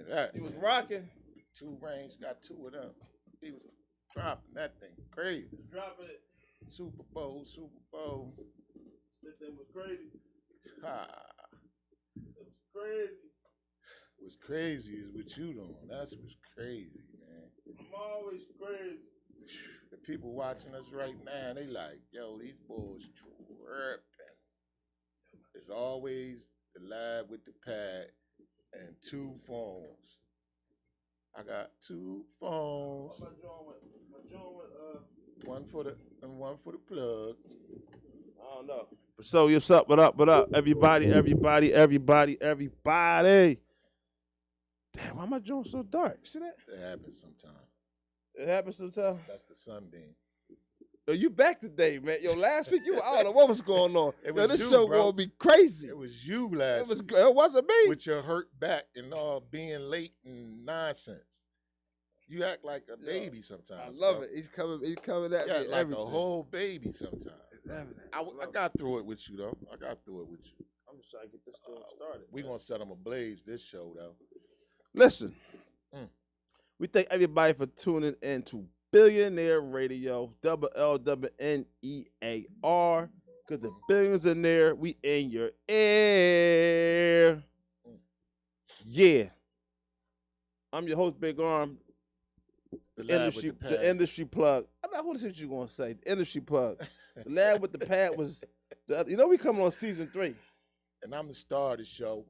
that. He was rocking. Two Range got two of them. He was dropping that thing crazy. Dropping it. Super Bowl. That thing was crazy. Ha. It was crazy. What's crazy is what you doing. That's what's crazy, man. I'm always crazy. The people watching us right now, they like, yo, these boys tripping. There's always the lab with the pad and two phones. I got two phones. What my joint with One for the and one for the plug. I don't know. So what's up? What up? Everybody. Damn, why my joint so dark? See that? It happens sometimes. It happens sometimes. That's the sunbeam. Yo, you back today, man. Yo, last week I don't know what was going on. This you, show bro. gonna be crazy. It was you last week. It wasn't me. With your hurt back and all being late and nonsense. You act like a baby sometimes. I love it. He's coming at me. Like everything. A whole baby sometimes. I I got through it with you though. I'm just trying to get this show started. We're gonna set them ablaze this show though. Listen, we thank everybody for tuning in to Billionaire Radio, WLWNEAR, because the billions in there, we in your ear. Yeah. I'm your host, Big Arm. The industry plug. I want to see what you're going to say. The industry plug. The lab with the pad was, we coming on season 3. And I'm the star of the show,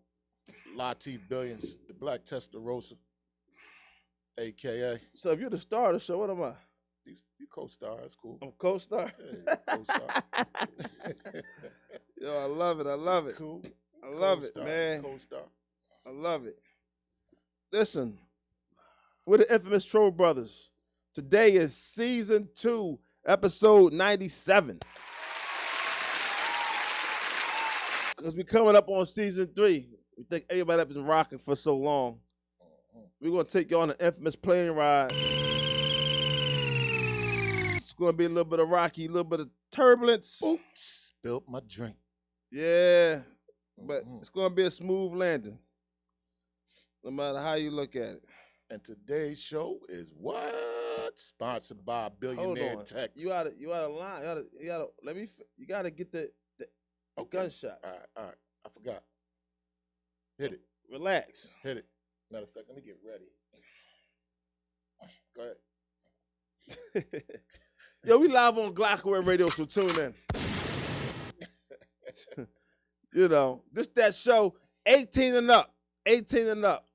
Lateef Billions, the Black Testarossa, a.k.a. So if you're the star of the show, what am I? You co-star. That's cool. I'm co-star? Yeah, co-star. Yo, I love it. It's cool. I love it, man. Co-star. I love it. Listen, we're the infamous Troll Brothers. Today is season 2, episode 97. Because we're coming up on season 3. We think everybody that's been rocking for so long. We're going to take you on an infamous plane ride. It's going to be a little bit of rocky, a little bit of turbulence. Oops, spilled my drink. Yeah, but it's going to be a smooth landing, no matter how you look at it. And today's show is what? Sponsored by Billionaire Tech. You gotta line. You gotta get the gunshot. All right. I forgot. Hit it. Relax. Hit it. Matter of fact, let me get ready. Go ahead. Yo, we live on Glockaway Radio, so tune in. This that show, 18 and up. 18 and up.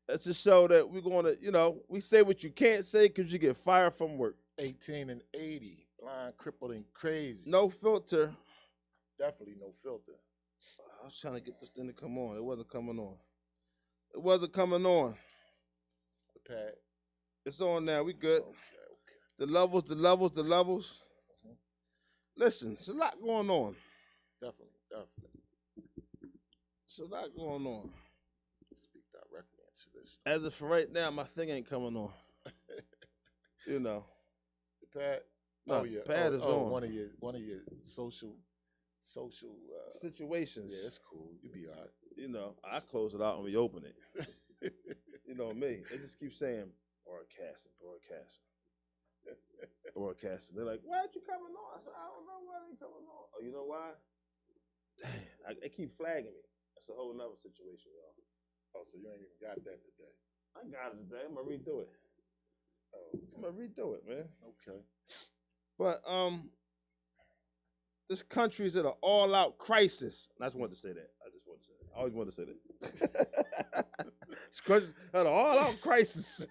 That's a show that we're going to, we say what you can't say because you get fired from work. 18 and 80. Blind, crippled, and crazy. No filter. Definitely no filter. I was trying to get this thing to come on. It wasn't coming on. The pad. It's on now. We good. Okay. The levels. Mm-hmm. Listen, it's a lot going on. Definitely. It's a lot going on. Speak directly into this. As of for right now, my thing ain't coming on. The pad. No, yeah. Pad is on. One of your social situations. Yeah, it's cool. You be all right. I close it out and reopen it. You know me. They just keep saying broadcasting. They're like, why aren't you coming on? I said, I don't know why they ain't coming on. Oh, you know why? Damn, they keep flagging me. That's a whole nother situation, y'all. Oh, so you ain't even got that today? I got it today. I'm gonna redo it. Oh, okay. I'm gonna redo it, man. Okay. But this country is in an all-out crisis. I just wanted to say that. I always wanted to say that. This country's at an all-out crisis.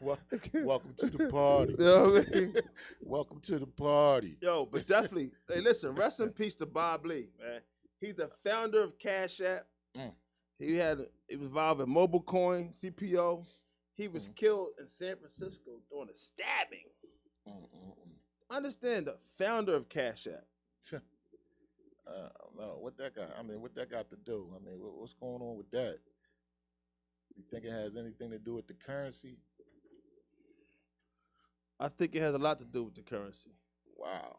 Welcome to the party. You know what I mean? Welcome to the party. Yo, but definitely, hey, listen, rest in peace to Bob Lee, man. He's the founder of Cash App. He was involved in Mobile Coin, CPO. He was killed in San Francisco during a stabbing. Understand the founder of Cash App. No, what that got to do? What's going on with that? You think it has anything to do with the currency? I think it has a lot to do with the currency. Wow.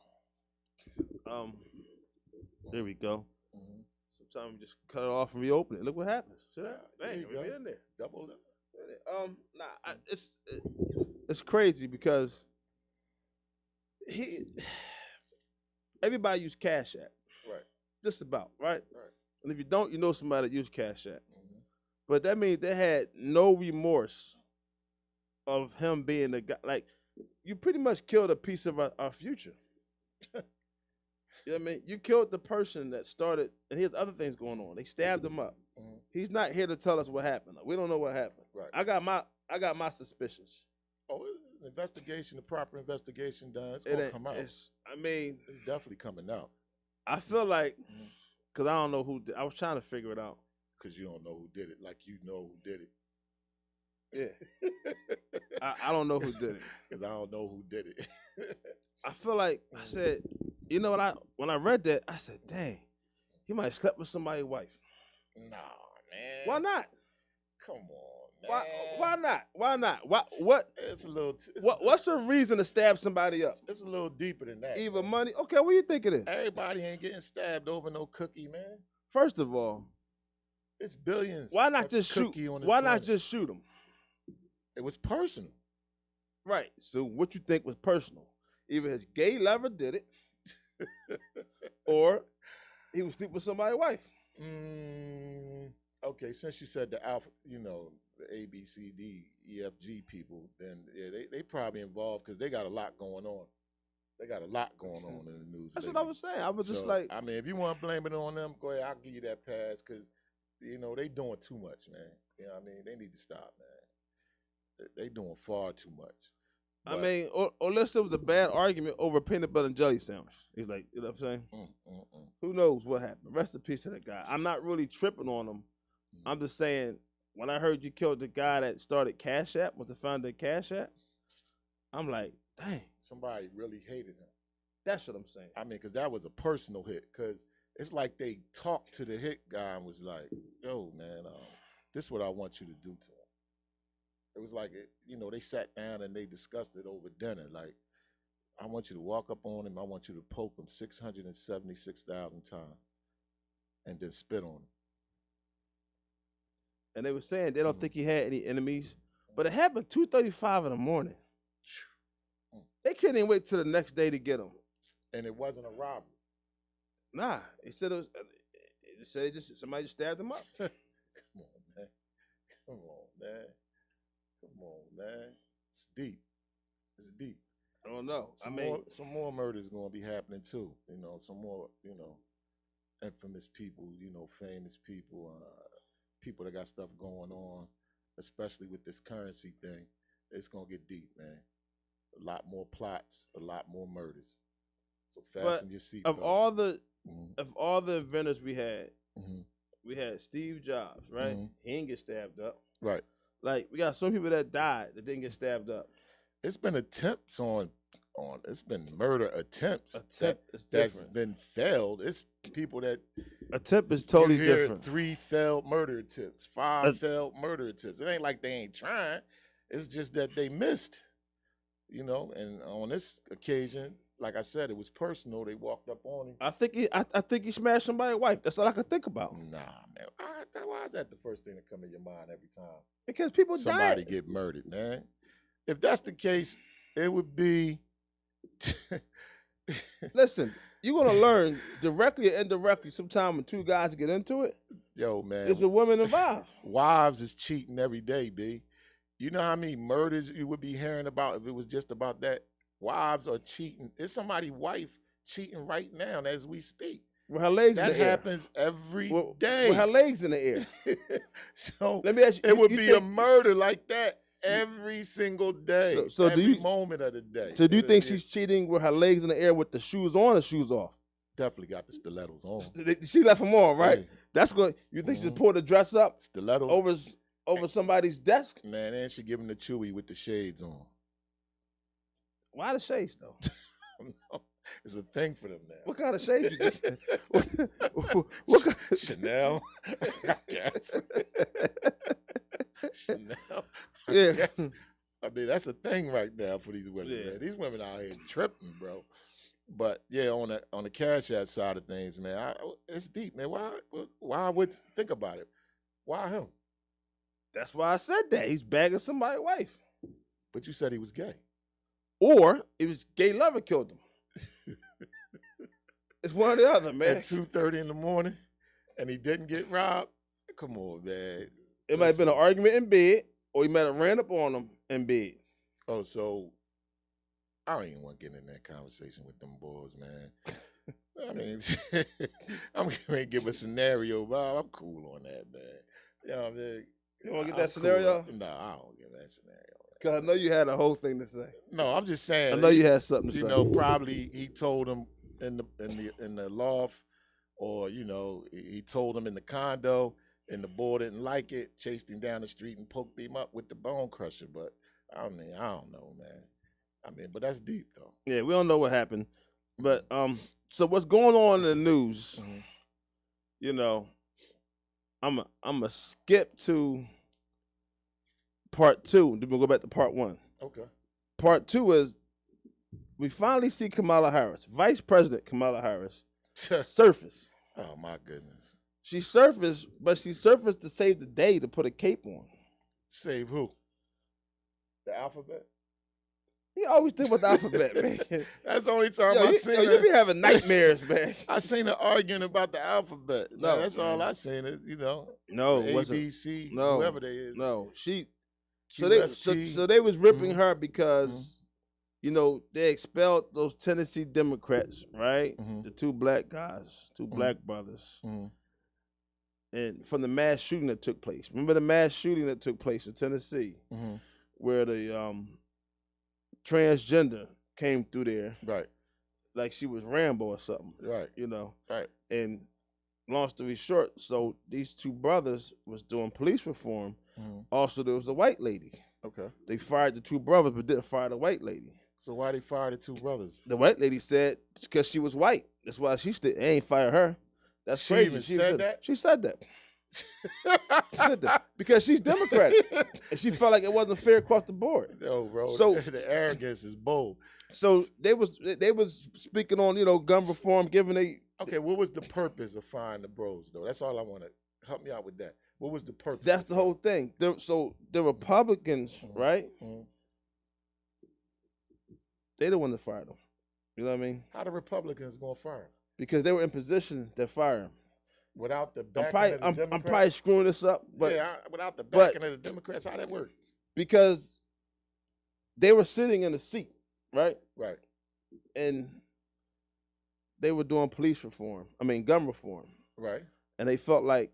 There we go. Sometimes you just cut it off and reopen it. Look what happens. See that? There Bang, you we go. in there. Double it. It's crazy because everybody use Cash App. Right. Just about, right? Right. And if you don't, you know somebody that use Cash App. Mm-hmm. But that means they had no remorse of him being the guy. Like, you pretty much killed a piece of our future. You know what I mean? You killed the person that started, and here's other things going on. They stabbed him up. Mm-hmm. He's not here to tell us what happened. We don't know what happened. Right. I got my suspicions. Oh, an investigation, the proper investigation done. It's gonna come out. It's definitely coming out. I feel like, because I don't know who did. I was trying to figure it out. Because you don't know who did it, like you know who did it. Yeah. I don't know who did it. Because I don't know who did it. I feel like, I said, you know what, when I read that, I said, dang, he might have slept with somebody's wife. Nah, man. Why not? Come on, man. Why not? Why not? What? It's a little. What's the reason to stab somebody up? It's a little deeper than that. Even money? Okay, what do you think it is? Everybody ain't getting stabbed over no cookie, man. First of all, it's billions. Why not just shoot? Why not just shoot him? It was personal. Right. So what you think was personal? Either his gay lover did it, or he was sleeping with somebody's wife. Okay, since you said the alpha, the A, B, C, D, E, F, G people, then yeah, they probably involved because they got a lot going on. They got a lot going on in the news. That's lately. what I was saying. I was just like, I mean, if you want to blame it on them, go ahead. I'll give you that pass because, they doing too much, man. You know what I mean? They need to stop, man. They doing far too much. But, I mean, or unless it was a bad argument over a peanut butter and jelly sandwich. He's like, you know what I'm saying? Who knows what happened? Rest in peace to that guy. I'm not really tripping on him. I'm just saying, when I heard you killed the guy that started Cash App, was the founder of Cash App, I'm like, dang. Somebody really hated him. That's what I'm saying. I mean, because that was a personal hit. Because it's like they talked to the hit guy and was like, yo, man, this is what I want you to do to him. It was like, they sat down and they discussed it over dinner. Like, I want you to walk up on him. I want you to poke him 676,000 times and then spit on him. And they were saying they don't think he had any enemies. But it happened 2:35 in the morning. They couldn't even wait till the next day to get him. And it wasn't a robbery. Nah. They said it was, somebody just stabbed him up. Come on, man. Come on, man. It's deep. It's deep. I don't know. Some more murders going to be happening too. Some more, infamous people, famous people, people that got stuff going on, especially with this currency thing. It's going to get deep, man. A lot more plots, a lot more murders. So fasten your seatbelt. Of all the inventors we had Steve Jobs, right? He didn't get stabbed up. Right. Like, we got some people that died that didn't get stabbed up. It's been attempts it's been murder attempts that's been failed. It's people that attempt is totally you hear different. 3 failed murder attempts, 5 failed murder attempts. It ain't like they ain't trying. It's just that they missed. And on this occasion, like I said, it was personal. They walked up on him. I think he smashed somebody's wife. That's all I could think about. Nah, man. Why is that the first thing that come in your mind every time? Because people somebody died. Get murdered, man. If that's the case, it would be. Listen, you're gonna learn directly or indirectly. Sometime when 2 guys get into it, yo, man, there's a woman involved. Wives is cheating every day, B. You know how many murders you would be hearing about if it was just about that? Wives are cheating. There's somebody's wife cheating right now as we speak. With her legs in the air. That happens every day. With her legs in the air. So let me ask you, it would be a murder like that every single day. So every moment of the day. So do you think she's cheating with her legs in the air with the shoes on or shoes off? Definitely got the stilettos on. She left them on, right? Yeah. That's good. You think she just pulled the dress up? Stilettos. Over somebody's desk? Man, and she giving the chewy with the shades on. Why the shades, though? No, it's a thing for them now. What kind of shades you think? what kind of Chanel? I guess. Chanel? I mean, that's a thing right now for these women, man. These women out here tripping, bro. But yeah, on the Cash App side of things, man, it's deep, man. Why I would think about it? Why him? That's why I said that. He's bagging somebody's wife. But you said he was gay. Or it was gay lover killed him. It's one or the other, man. At 2:30 in the morning, and he didn't get robbed. Come on, man. It might have been an argument in bed, or he might have ran up on him in bed. Oh, so I don't even want to get in that conversation with them boys, man. I mean, I'm going to give a scenario, but I'm cool on that, man. You know what I mean? You want to get that scenario? Cool. No, I don't give that scenario. Because I know you had a whole thing to say. No, I'm just saying. I know you had something to say. You know, probably he told him in the loft, or he told him in the condo, and the boy didn't like it, chased him down the street and poked him up with the bone crusher. But I don't know, man. But that's deep though. Yeah, we don't know what happened. But so what's going on in the news? Mm-hmm. I'm a skip to part 2. Then we'll go back to part 1. Okay. Part 2 is we finally see Kamala Harris, Vice President Kamala Harris, surface. Oh my goodness. She surfaced, but she surfaced to save the day to put a cape on. Save who? The alphabet? He always did with the alphabet, man. That's the only time I seen it. You be having nightmares, man. I seen her arguing about the alphabet. No, that's all I seen. No, it A, wasn't. B, C, no, whoever they is. No, so QST. they was ripping her because they expelled those Tennessee Democrats, right? Mm-hmm. The 2 black guys, 2 black brothers, and from the mass shooting that took place. Remember the mass shooting that took place in Tennessee, where the transgender came through there, right? Like she was Rambo or something, right? Right. And long story short, so these 2 brothers was doing police reform. Also, there was a white lady. Okay. They fired the 2 brothers, but didn't fire the white lady. So why they fired the 2 brothers? The white lady said because she was white. That's why they ain't fire her. That's she crazy. Even said that? She said that. She said that because she's Democratic, and she felt like it wasn't fair across the board. No, bro. So the arrogance is bold. So they was speaking on gun reform, giving Okay, what was the purpose of firing the bros though? That's all I want to help me out with that. What was the purpose? That's the whole thing. So the Republicans, right? They the one that fired them. You know what I mean? How the Republicans gonna fire him? Because they were in position to fire him. Without the backing of the Democrats? I'm probably screwing this up, but without the backing of the Democrats, how that work? Because they were sitting in the seat, right? Right. And they were doing gun reform. Right. And they felt like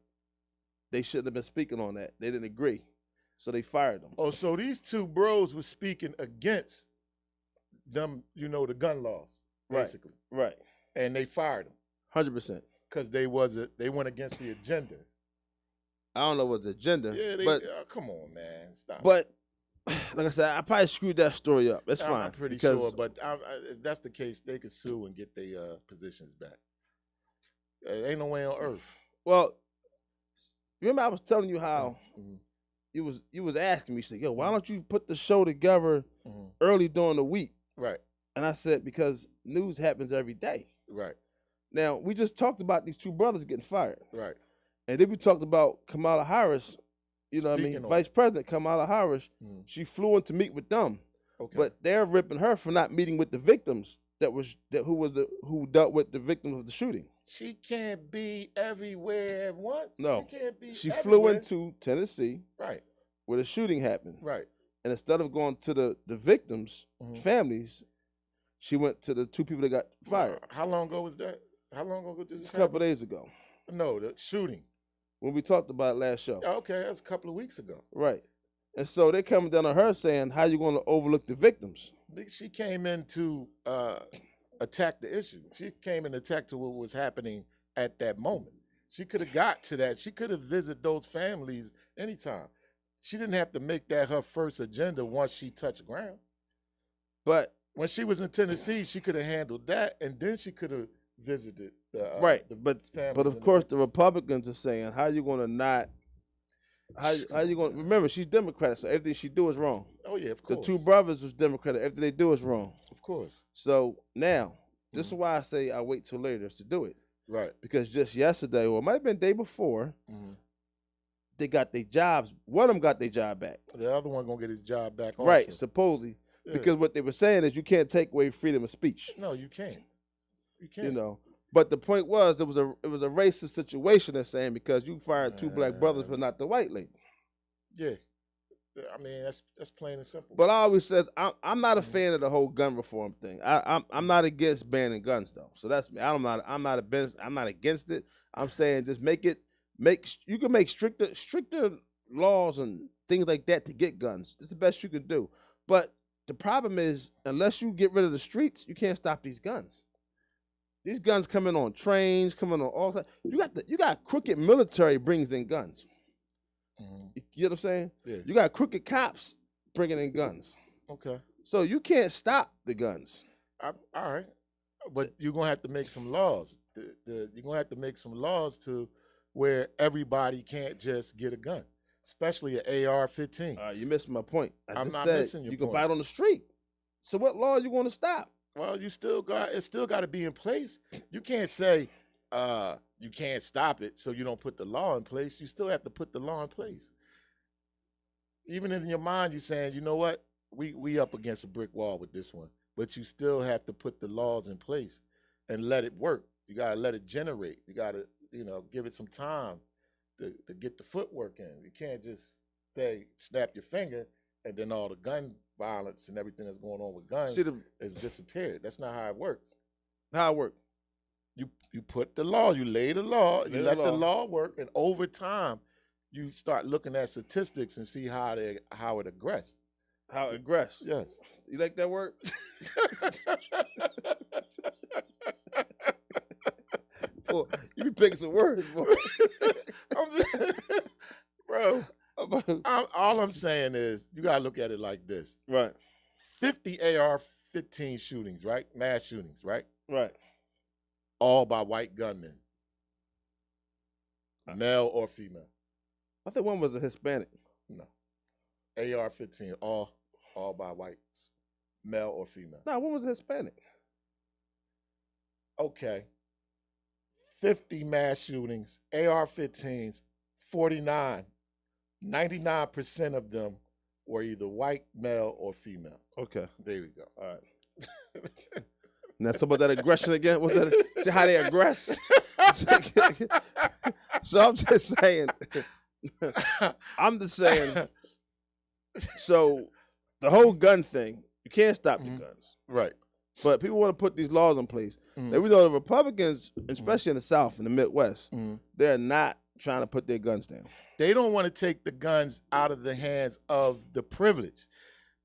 they shouldn't have been speaking on that. They didn't agree. So they fired them. Oh, so these 2 bros were speaking against them, the gun laws, basically. Right. And they fired them. 100%. Because they went against the agenda. I don't know what's the agenda. Yeah, but come on, man, stop. But like I said, I probably screwed that story up. That's fine. I'm pretty sure, but if that's the case, they could sue and get their positions back. Ain't no way on earth. Well, remember I was telling you how you was asking me, you said, yo, why don't you put the show together early during the week? Right. And I said, because news happens every day. Right. Now, we just talked about these 2 brothers getting fired. Right. And then we talked about Kamala Harris, Vice President Kamala Harris. She flew in to meet with them. Okay. But they're ripping her for not meeting with the victims who dealt with the victims of the shooting. She can't be everywhere at once. No. She can't be She everywhere. flew into Tennessee. Right. Where the shooting happened. Right. And instead of going to the victims' families, she went to the 2 people that got fired. How long ago was that? How long ago did this happen? A couple of days ago. No, the shooting. When we talked about it last show. Okay, that's a couple of weeks ago. Right. And so they're coming down on her saying, how you going to overlook the victims? She came in to attack the issue. She came in to attack to what was happening at that moment. She could have got to that. She could have visited those families anytime. She didn't have to make that her first agenda once she touched ground. But when she was in Tennessee, she could have handled that, and then she could have visited the right. The but of course, the Republicans are saying, how you going to not? How you going? Remember, she's Democrat, so everything she do is wrong. Oh yeah, of course. The 2 brothers was Democrat. Everything they do is wrong. Of course. So now This is why I say I wait till later to do it. Right. Because just yesterday, or it might have been the day before, Mm-hmm. they got their jobs. One of them got their job back. The other one gonna get his job back. Also. Right, supposedly. Yeah. Because what they were saying is you can't take away freedom of speech. No, you can't. You can't. You know. But the point was it was a racist situation. They're saying because you fired two black brothers, but not the white lady. Yeah. I mean that's plain and simple. But I always said I'm not a fan of the whole gun reform thing. I'm not against banning guns though. So that's me. I'm not against it. I'm saying just you can make stricter laws and things like that to get guns. It's the best you can do. But the problem is unless you get rid of the streets, you can't stop these guns. These guns coming on trains, coming on all that. You got crooked military brings in guns. Mm-hmm. You know what I'm saying? Yeah. You got crooked cops bringing in guns. Okay. So you can't stop the guns. All right. But you're going to have to make some laws. You're going to have to make some laws to where everybody can't just get a gun, especially an AR-15. You missed my point. I'm not missing your point. You can buy it on the street. So what law are you going to stop? Well, it's still got to be in place. You can't say you can't stop it, so you don't put the law in place. You still have to put the law in place. Even in your mind, you're saying, you know what, we up against a brick wall with this one, but you still have to put the laws in place and let it work. You gotta let it generate. You gotta, give it some time to get the footwork in. You can't just say snap your finger and then all the gun violence and everything that's going on with guns has disappeared. That's not how it works. How it works? You put the law, you lay the law, you let the law work, and over time, you start looking at statistics and see how it aggress. How it aggress? Yes. You like that word? Boy, you be picking some words, boy. Bro. All I'm saying is you gotta look at it like this. Right. 50 AR-15 shootings, right? Mass shootings, right? Right. All by white gunmen, male or female. I think one was a Hispanic. No. AR-15, all by whites, male or female. No, one was a Hispanic. Okay. 50 mass shootings, AR-15s, 49. 99% of them were either white, male, or female. Okay. There we go. All right. Now, talk about that aggression again. What's that? See how they aggress? So I'm just saying. So the whole gun thing, you can't stop the guns. Right. But people want to put these laws in place. Mm-hmm. And we know the Republicans, especially in the South and the Midwest, they're not trying to put their guns down. They don't want to take the guns out of the hands of the privileged.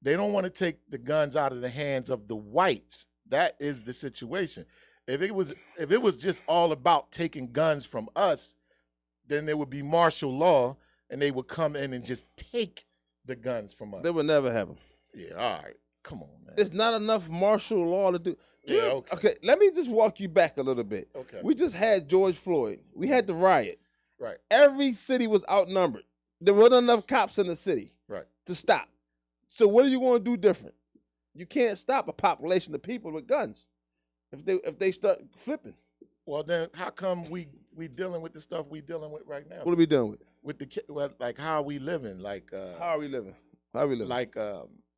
They don't want to take the guns out of the hands of the whites. That is the situation. If it was just all about taking guns from us, then there would be martial law, and they would come in and just take the guns from us. They would never have them. Yeah, all right. Come on, man. There's not enough martial law to do. Yeah, okay. Let me just walk you back a little bit. Okay. We just had George Floyd. We had the riot. Right. Every city was outnumbered. There wasn't enough cops in the city to stop. So what are you going to do different? You can't stop a population of people with guns if they start flipping. Well, then how come we dealing with the stuff we dealing with right now? What are we dealing with? Like how are we living? How are we living? How are we living?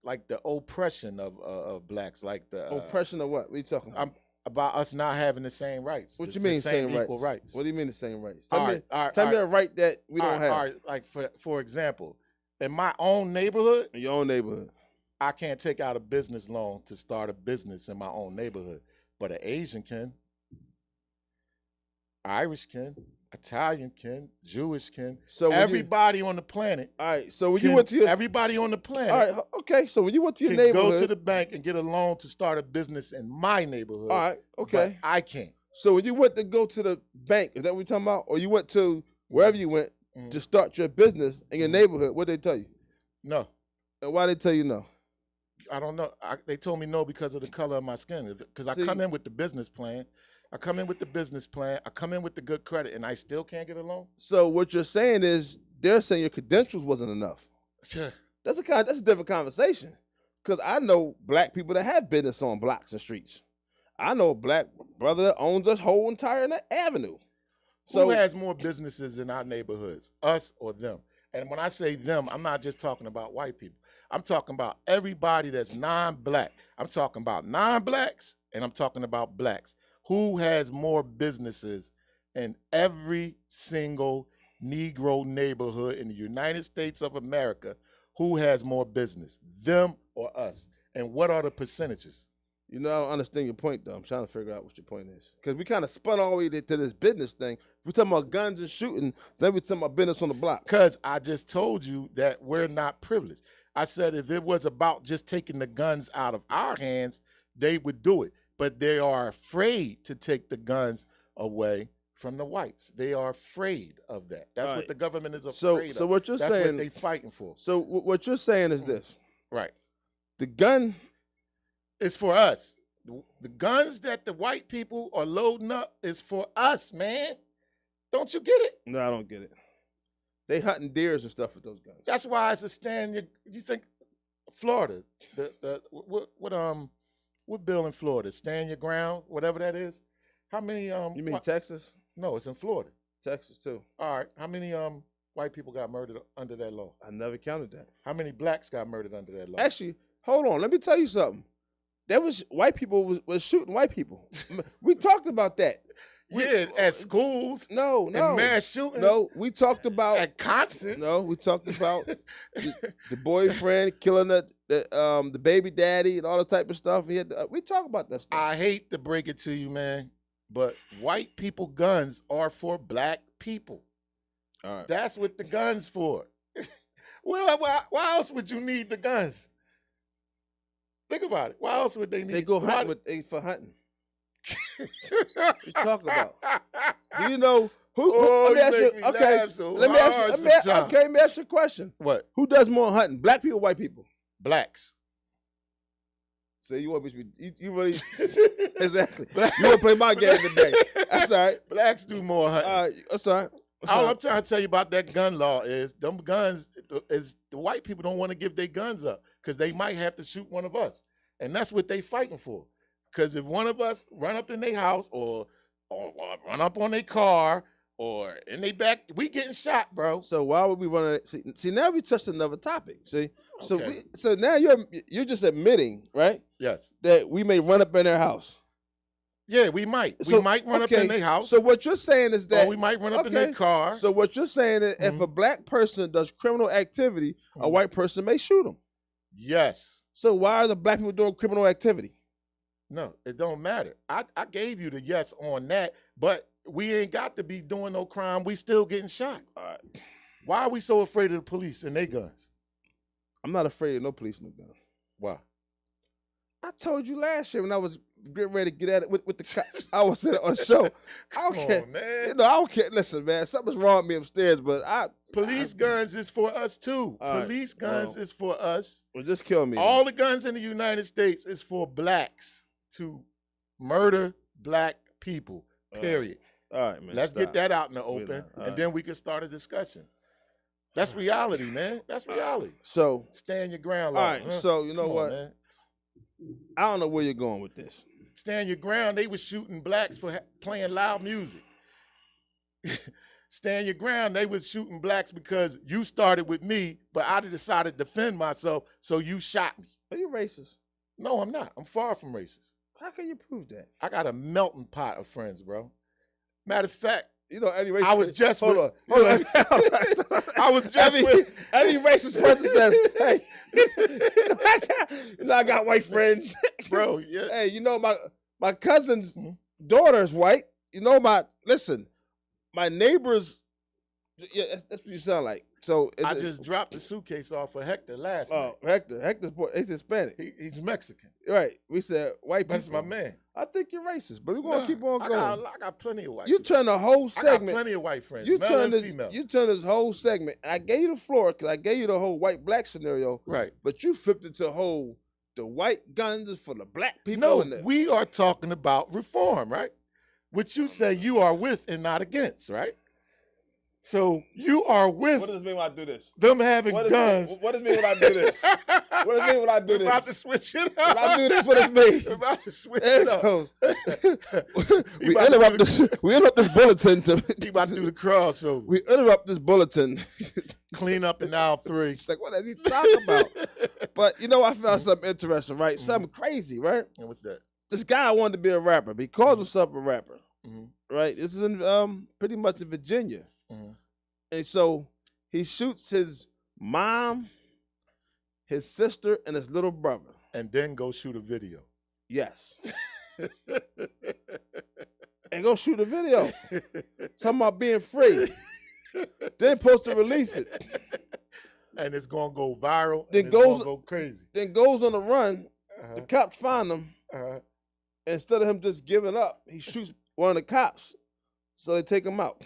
Like the oppression of blacks, like the oppression of what? What are you talking about? About us not having the same rights. What you mean same equal rights? What do you mean the same rights? Tell me a right that we don't have. All right, like for example, in my own neighborhood. In your own neighborhood. I can't take out a business loan to start a business in my own neighborhood, but an Asian can, Irish can, Italian can, Jewish can. So everybody on the planet. All right. So when you went to everybody on the planet. All right. Okay. So when you went to your neighborhood, go to the bank and get a loan to start a business in my neighborhood. All right. Okay. But I can't. So when you went to go to the bank, is that what we're talking about, or you went to wherever you went to start your business in your neighborhood? What did they tell you? No. And why did they tell you no? I don't know. They told me no because of the color of my skin. Because I come in with the business plan. I come in with the good credit, and I still can't get a loan. So what you're saying is they're saying your credentials wasn't enough. Sure. That's a different conversation. Because I know black people that have business on blocks and streets. I know a black brother that owns a whole entire avenue. So who has more businesses in our neighborhoods, us or them? And when I say them, I'm not just talking about white people. I'm talking about everybody that's non-black. I'm talking about non-blacks, and I'm talking about blacks. Who has more businesses in every single Negro neighborhood in the United States of America? Who has more business, them or us? And what are the percentages? You know, I don't understand your point, though. I'm trying to figure out what your point is. Because we kind of spun all the way to this business thing. We're talking about guns and shooting, then we're talking about business on the block. Because I just told you that we're not privileged. I said if it was about just taking the guns out of our hands, they would do it. But they are afraid to take the guns away from the whites. They are afraid of that. That's what the government is afraid of. So what you're That's saying, what they're fighting for. So what you're saying is this. Right. The gun is for us. The guns that the white people are loading up is for us, man. Don't you get it? No, I don't get it. They hunting deers and stuff with those guns. That's why it's a stand. You think Florida, what bill in Florida? Stand your ground, whatever that is. How many? You mean Texas? No, it's in Florida. Texas too. All right. How many white people got murdered under that law? I never counted that. How many blacks got murdered under that law? Actually, hold on. Let me tell you something. That was white people was shooting white people. We talked about that. At schools. No. And mass shootings. No, we talked about at concerts. No, we talked about the boyfriend killing the baby daddy and all that type of stuff. We talk about that stuff. I hate to break it to you, man, but white people guns are for black people. All right. That's what the guns for. Well, why else would you need the guns? Think about it. Why else would they need? They go hunting for hunting. We talk about. Do you know who? Let me ask you a question. What? Who does more hunting? Black people, or white people? Blacks. So you want me to be? You really exactly? You want to play my game today? That's all right. Blacks do more hunting. All right, that's all right. All I'm trying to tell you about that gun law is them guns is the white people don't want to give their guns up because they might have to shoot one of us, and that's what they fighting for. Because if one of us run up in their house or run up on their car or in their back, we getting shot, bro. So why would we run it? See, now we touched another topic. See, Okay. so now you're just admitting, right? Yes. That we may run up in their house. Yeah, we might. We might run up in their house. So what you're saying is that or we might run up in their car. So what you're saying is if a black person does criminal activity, a white person may shoot him. Yes. So why are the black people doing criminal activity? No, it don't matter. I gave you the yes on that, but we ain't got to be doing no crime. We still getting shot. All right. Why are we so afraid of the police and their guns? I'm not afraid of no police and no guns. Why? I told you last year when I was getting ready to get at it with the cops. I was on the show. Come on, man. You know, I don't care. Listen, man, something's wrong with me upstairs, but police guns is for us too. All police guns is for us. Well, just kill me. All the guns in the United States is for blacks to murder black people. Period. All right, man. Let's get that out in the open, and then we can start a discussion. That's reality, man. That's reality. So stand your ground. All right. So you know Come what? on, man. I don't know where you're going with this. Stand your ground. They was shooting blacks for playing loud music. Stand your ground. They was shooting blacks because you started with me, but I decided to defend myself, so you shot me. Are you racist? No, I'm not. I'm far from racist. How can you prove that? I got a melting pot of friends, bro. Matter of fact, you know, every racist I was just hold on. I was just every racist person says, "Hey, I got white friends, bro." Yeah. Hey, you know my cousin's daughter is white. You know my neighbors. Yeah, that's what you sound like. So I just dropped the suitcase off for Hector last night. Hector's boy, he's Hispanic. He's Mexican. Right. We said white people. That's my man. I think you're racist, but we're gonna keep on going. I got plenty of white. You turn the whole segment. I got plenty of white friends. You male turn and female. You turn this whole segment. And I gave you the floor because I gave you the whole white black scenario. Right. But you flipped it to the white guns is for the black people. No, we are talking about reform, right? Which you say you are with and not against, right? So you are with What does it mean when I do this? them having guns. What does it mean when I do this? What does it mean when I do We're this? about to switch it up. When I do this, what does it mean? We're about to switch There it it up. goes. We interrupt this bulletin to. He about to do the crossover. We interrupt this bulletin. Clean up in aisle 3. It's like, what is he talking about? But you know, I found something interesting, right? Something crazy, right? And what's that? This guy wanted to be a rapper, but he calls himself a rapper, Mm-hmm. right? This is in pretty much in Virginia, and so he shoots his mom, his sister, and his little brother. And then go shoot a video. Yes. And go shoot a video. Talking about being free. Then supposed to release it. And it's gonna go viral. Then and goes it's gonna go crazy. Then goes on the run. The cops find him. Instead of him just giving up, he shoots one of the cops. So they take him out.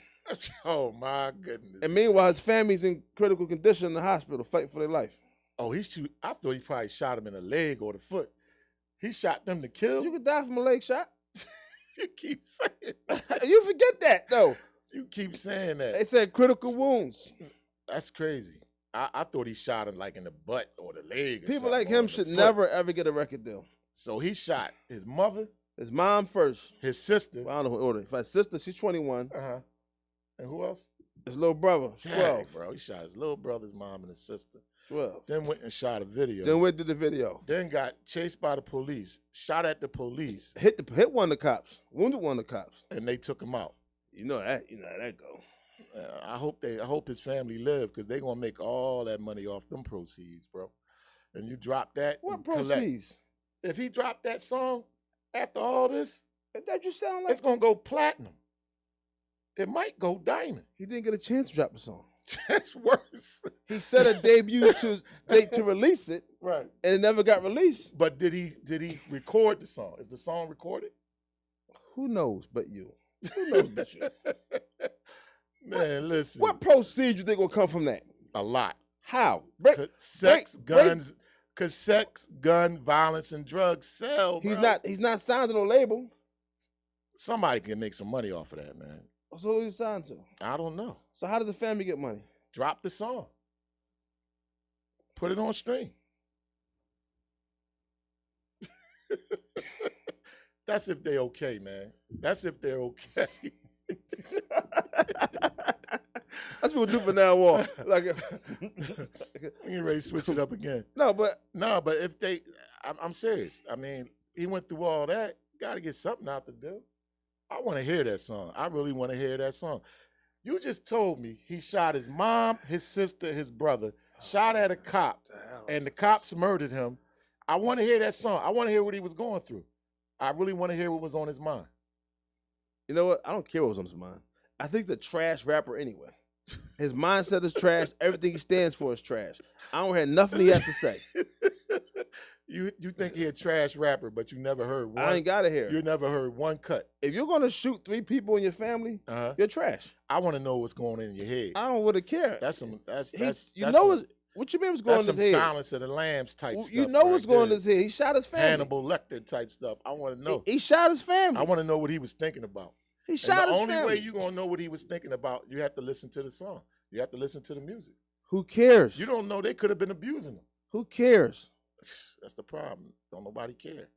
Oh my goodness. And meanwhile, his family's in critical condition in the hospital, fighting for their life. Oh, I thought he probably shot him in the leg or the foot. He shot them to kill. You could die from a leg shot. You keep saying that. You forget that, though. You keep saying that. They said critical wounds. That's crazy. I thought he shot him like in the butt or the leg. Or People like him should foot. never, ever get a record deal. So he shot his mother, His mom first. his sister. Well, I don't know who ordered. His sister, she's 21. And who else? His little brother, 12. Dang, bro. He shot his little brother's mom and his sister. 12. Then went and shot a video. Then went to the video. Then got chased by the police, shot at the police. Hit one of the cops. Wounded one of the cops. And they took him out. You know how that go. I hope his family live because they're gonna make all that money off them proceeds, bro. And you drop that. What collect. proceeds? If he dropped that song after all this, That you sound like it's gonna go platinum. It might go diamond. he didn't get a chance to drop the song. That's worse. He set a debut date to release it, Right. and it never got released. But did he record the song? Is the song recorded? Who knows but you? Who knows but you? Man, listen. What proceeds you think will come from that? A lot. How? Sex, gun, violence, and drugs sell. He's not signed to no label. Somebody can make some money off of that, man. So who he signed to? I don't know. So how does the family get money? Drop the song. Put it on stream. That's if they're okay, man. That's if they're okay. That's what we do from now on. Like, You ready to switch it up again? No, but if they, I'm serious. I mean, he went through all that. Got to get something out to do. I want to hear that song. I really want to hear that song. You just told me he shot his mom, his sister, his brother, shot at a cop, and the cops murdered him. I want to hear that song. I want to hear what he was going through. I really want to hear what was on his mind. You know what? I don't care what was on his mind. I think the trash rapper anyway. His mindset is trash. Everything he stands for is trash. I don't hear nothing he has to say. You think he a trash rapper, but you never heard one. I ain't gotta hear. You never heard one cut. If you're gonna shoot 3 people in your family, you're trash. I want to know what's going on in your head. I don't really care. That's some. That's what you mean what's going on in his head? That's some Silence of the Lambs type stuff. You know what's going on in his head. He shot his family. Hannibal Lecter type stuff. I want to know. He shot his family. I want to know what he was thinking about. He shot his family. The only way you're gonna know what he was thinking about, you have to listen to the song. You have to listen to the music. Who cares? You don't know they could have been abusing him. Who cares? That's the problem. Don't nobody care.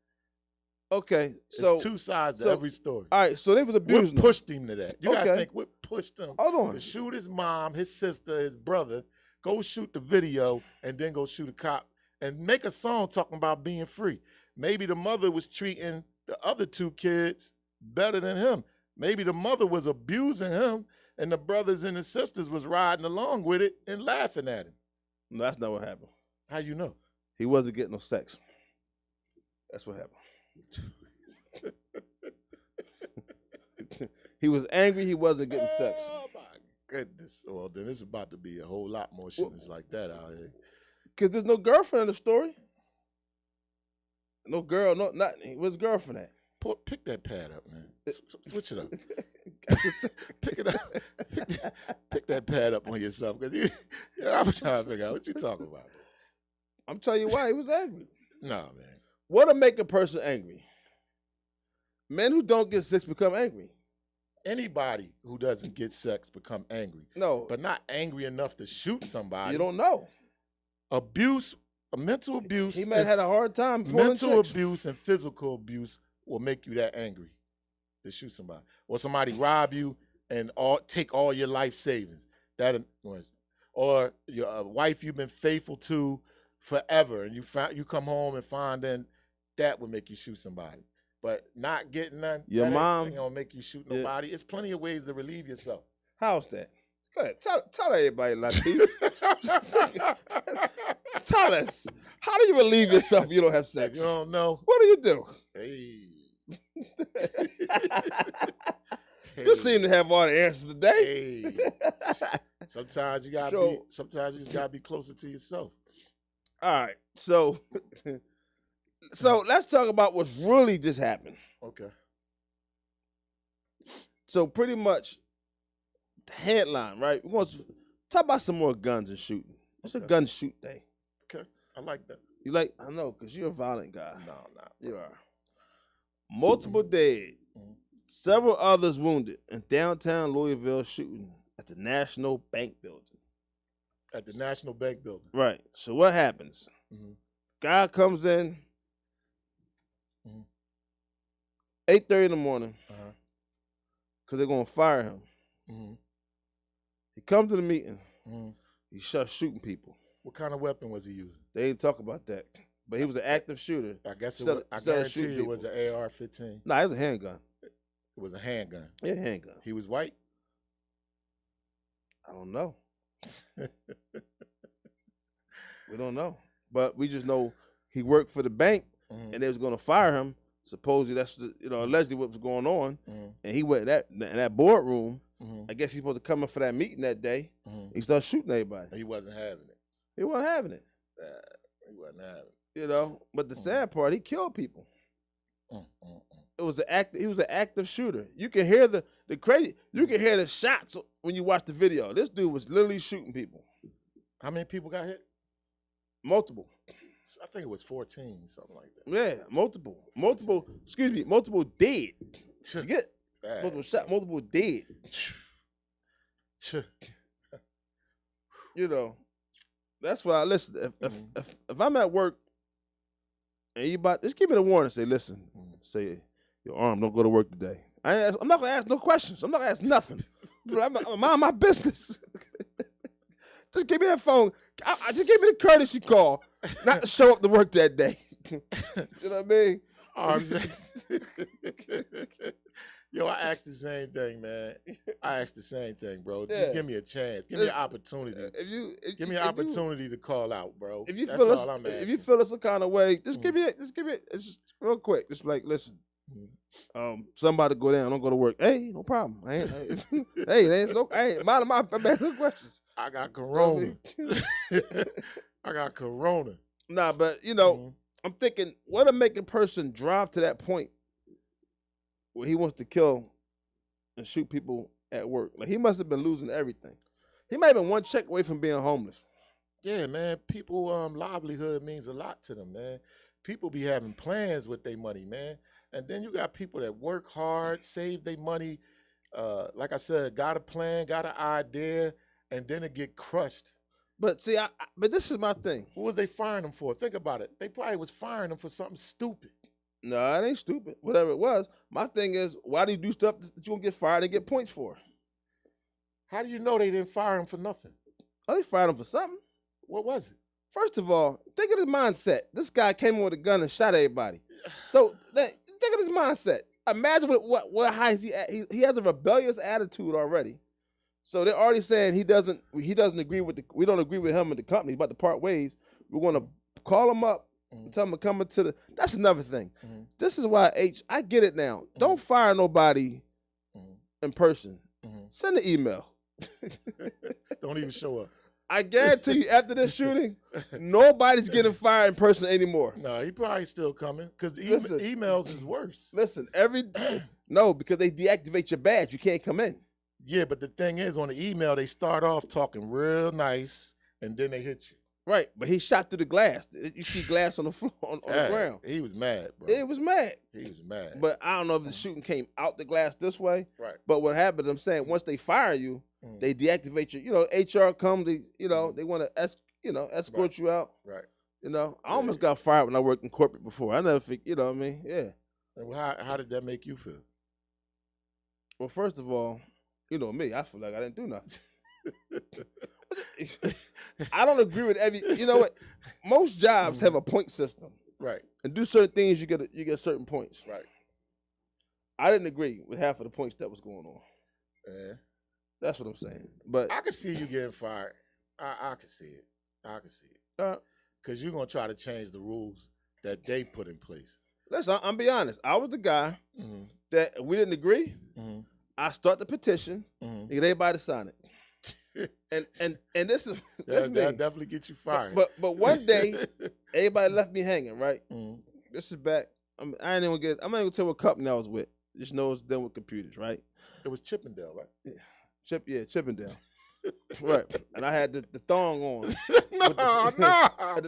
Okay, so it's 2 sides to every story. All right, so they was abusing What pushed him to that? You gotta think what pushed him to shoot his mom, his sister, his brother, go shoot the video, and then go shoot a cop and make a song talking about being free. Maybe the mother was treating the other 2 kids better than him. Maybe the mother was abusing him, and the brothers and the sisters was riding along with it and laughing at him. No, that's not what happened. How you know? He wasn't getting no sex. That's what happened. He was angry. He wasn't getting sex. Oh my goodness! Well, then it's about to be a whole lot more shit like that out here. Because there's no girlfriend in the story. No girl. Where's his girlfriend at? Pick that pad up, man. Switch it up. Pick it up. Pick that pad up on yourself, because I'm trying to figure out what you talking about. I'm telling you why he was angry. Nah, man. What'll make a person angry? Men who don't get sex become angry. anybody who doesn't get sex become angry. No. But not angry enough to shoot somebody. You don't know. Abuse, mental abuse. He might have had a hard time pulling mental chicks. abuse and physical abuse will make you that angry to shoot somebody. Or somebody rob you and take all your life savings. Or your wife you've been faithful to forever, and you come home and find then that would make you shoot somebody. But not getting none, Your mom ain't gonna make you shoot nobody. It's plenty of ways to relieve yourself. How's that? Go ahead. Tell everybody, Lateef. Tell us. How do you relieve yourself if you don't have sex? You don't know. What do you do? Hey. You seem to have all the answers today. Hey. Sometimes you just gotta be closer to yourself. All right. So let's talk about what's really just happened. Okay. So pretty much the headline, right? We're going to talk about some more guns and shooting. It's a gun shoot day. Okay. I like that. You like, I know, because you're a violent guy. No, I'm not. You are. Multiple dead, several others wounded in downtown Louisville shooting at the National Bank building. At the National Bank building. Right. So what happens? Guy comes in 8:30 in the morning because they're going to fire him. He comes to the meeting. He starts shooting people. What kind of weapon was he using? They didn't talk about that. But he was an active shooter. I guess I guarantee you it was an AR-15. Nah, it was a handgun. It was a handgun. Yeah, handgun. He was white? I don't know. We don't know. But we just know he worked for the bank and they was going to fire him. Supposedly that's allegedly what was going on. And he went in that boardroom. I guess he's supposed to come in for that meeting that day. He started shooting everybody. He wasn't having it. He wasn't having it. He wasn't having it. But the sad part, he killed people. It was he was an active shooter. You can hear the crazy. You can hear the shots when you watch the video. This dude was literally shooting people. How many people got hit? Multiple. I think it was 14, something like that. Yeah, multiple. Excuse me, multiple dead. You get multiple shot, multiple dead. That's why I listen. If I'm at work and you just give me the warning. Say, listen. Say, your arm, don't go to work today. I'm not gonna ask no questions. I'm not gonna ask nothing. I'm mind my business. Just give me that phone. Just give me the courtesy call, not to show up to work that day. You know what I mean? Yo, I asked the same thing, man. I asked the same thing, bro. Just give me a chance. Give me an opportunity. Give me an opportunity to call out, bro. If you That's feel all I'm asking. if you feel some kind of way, just give me it. It's just real quick. Just like, listen. Somebody go down. Don't go to work. Hey, no problem. Hey, there's no. I ain't mind my questions. I got corona. I got corona. Nah, but I'm thinking, what'll make a person drive to that point where he wants to kill and shoot people at work? Like, he must have been losing everything. He might have been one check away from being homeless. Yeah, man. People, livelihood means a lot to them, man. People be having plans with their money, man. And then you got people that work hard, save their money. Like I said, got a plan, got an idea, and then it get crushed. But see, but this is my thing. What was they firing them for? Think about it. They probably was firing them for something stupid. No, it ain't stupid. Whatever it was. My thing is, why do you do stuff that you gonna get fired and get points for? How do you know they didn't fire him for nothing? Oh, they fired him for something. What was it? First of all, think of his mindset. This guy came in with a gun and shot everybody. So think of his mindset. Imagine what heights he at. He has a rebellious attitude already. So they're already saying he doesn't agree with we don't agree with him and the company. He's about to part ways. We're gonna call him up and tell him to come into the. That's another thing. This is why I get it now. Don't fire nobody in person. Send an email. Don't even show up. I guarantee you, after this shooting, nobody's getting fired in person anymore. No, he probably still coming because emails is worse. Listen, no, because they deactivate your badge. You can't come in. Yeah, but the thing is, on the email, they start off talking real nice, and then they hit you. Right, but he shot through the glass. You see glass on the floor on the ground. He was mad, bro. It was mad. He was mad. But I don't know if the shooting came out the glass this way. Right. But what happened? I'm saying once they fire you, they deactivate you. You know, HR come. They want to escort you out. Right. You know, I almost got fired when I worked in corporate before. I never think. You know what I mean? Yeah. And how did that make you feel? Well, first of all, you know me. I feel like I didn't do nothing. I don't agree with every. You know what? Most jobs have a point system, right? And do certain things, you get certain points, right? I didn't agree with half of the points that was going on. Yeah, that's what I'm saying. But I can see you getting fired. I can see it. I can see it. Because you're gonna try to change the rules that they put in place. Listen, I'm be honest. I was the guy that we didn't agree. I start the petition and get everybody to sign it. and this is that'll definitely get you fired. But one day everybody left me hanging. Right. This is back. I'm not even gonna tell what company I was with. Just know it's done with computers. Right. It was Chippendale, right? Chippendale. Right. And I had the thong on. No,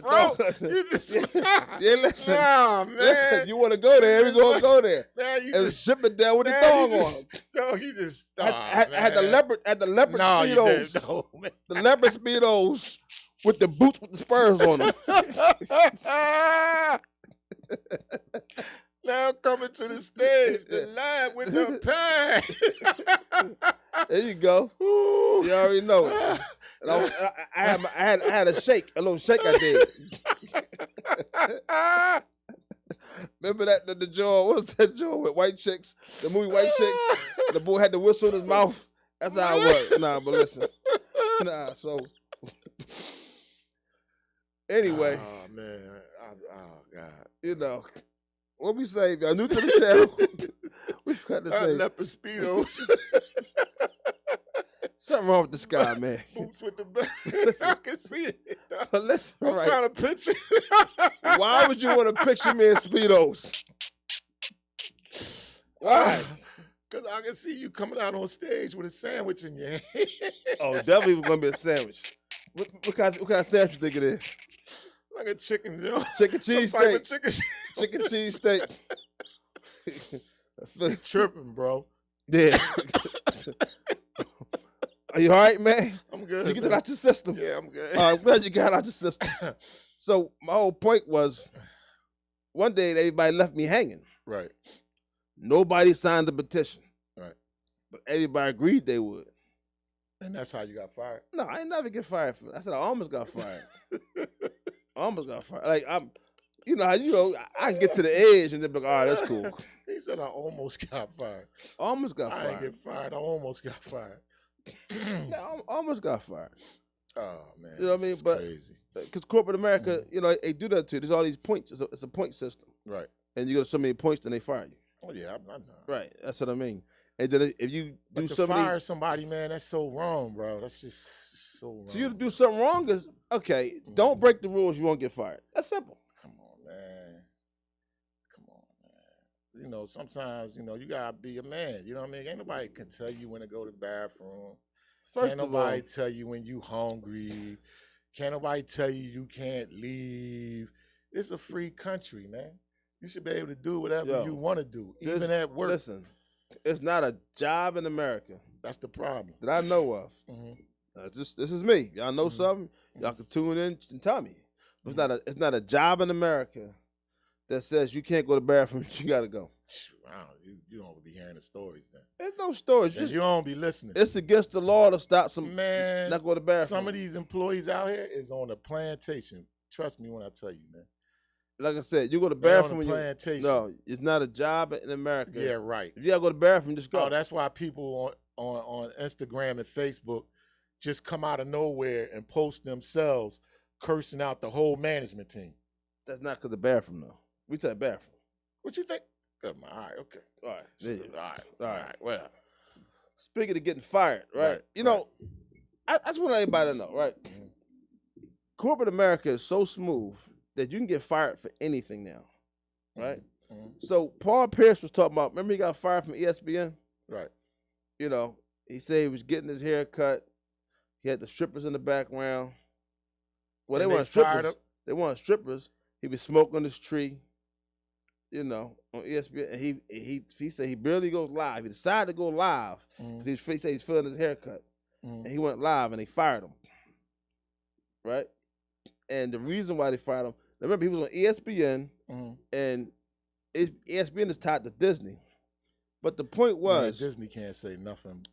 bro. You just listen. Nah, man. Listen, you want to go there? We gonna go there. Man, you and just Chippendale with the thong on. No, you just. I had the leopard speedos. No, man. The leopard speedos with the boots with the spurs on them. Now coming to the stage, the line with the pad. There you go. Ooh. You already know it. And I had a shake, a little shake I did. Remember that the joint? What was that joint with white chicks? The movie White Chicks. The boy had the whistle in his mouth. That's how it worked. Nah, but listen. So anyway. Oh man. Oh God. You know. What we say? If y'all new to the channel, we've got to say leopard speedos. Something wrong with this guy, man. Boots with the back. I can see it. But listen, I'm trying to picture. Why would you want to picture me in speedos? Why? Because I can see you coming out on stage with a sandwich in your hand. Oh, definitely gonna be a sandwich. What kind of sandwich you think it is? Like a chicken, you know? Chicken cheese steak. Chicken cheese steak. Tripping, bro. Yeah. Are you all right, man? I'm good. You get that out your system? Yeah, I'm good. I'm glad you got it out your system. So my whole point was, one day everybody left me hanging. Right. Nobody signed the petition. Right. But everybody agreed they would. And that's how you got fired? No, I ain't never get fired for that. I said I almost got fired. Almost got fired. Like I can get to the edge and then be like, all right, that's cool. He said I almost got fired. Almost got fired. I didn't get fired. I almost got fired. Yeah, I almost got fired. Oh man, you know what I mean? But crazy. Because corporate America, you know, they do that too. There's all these points. It's a point system. Right. And you get so many points, then they fire you. Oh yeah, I know. Right. That's what I mean. And then if you do something, fire somebody, man, that's so wrong, bro. That's just so wrong. So you to do something wrong is okay. Don't break the rules. You won't get fired. That's simple. Come on, man. Come on, man. You know, sometimes you gotta be a man. You know what I mean? Ain't nobody can tell you when to go to the bathroom. Can't nobody tell you when you hungry. Can't nobody tell you can't leave. It's a free country, man. You should be able to do whatever you want to do, even at work. Listen, it's not a job in America. That's the problem that I know of. This is me. Y'all know something? Y'all can tune in and tell me. It's not a job in America that says you can't go to the bathroom. You got to go. You don't be hearing the stories then. There's no stories. You don't be listening. It's against the law to stop some man not go to the bathroom. Some of these employees out here is on a plantation. Trust me when I tell you, man. Like I said, you go to the bathroom. No, it's not a job in America. Yeah, right. If you gotta go to the bathroom, just go. Oh, that's why people on Instagram and Facebook just come out of nowhere and post themselves cursing out the whole management team. That's not because of bathroom, though. We said bathroom. What you think? All right, okay. All right. All right. Well, speaking of getting fired, right? You know, I just want everybody to know, right? Corporate America is so smooth that you can get fired for anything now, right? So Paul Pierce was talking about, remember he got fired from ESPN? Right. You know, he said he was getting his hair cut. He had the strippers in the background. Well, And they weren't fired strippers. him? They weren't strippers. He was smoking this tree, on ESPN, and he said he barely goes live. He decided to go live because he said he's feeling his haircut, and he went live, and they fired him. Right, and the reason why they fired him, remember he was on ESPN, and ESPN is tied to Disney, but the point was Disney can't say nothing.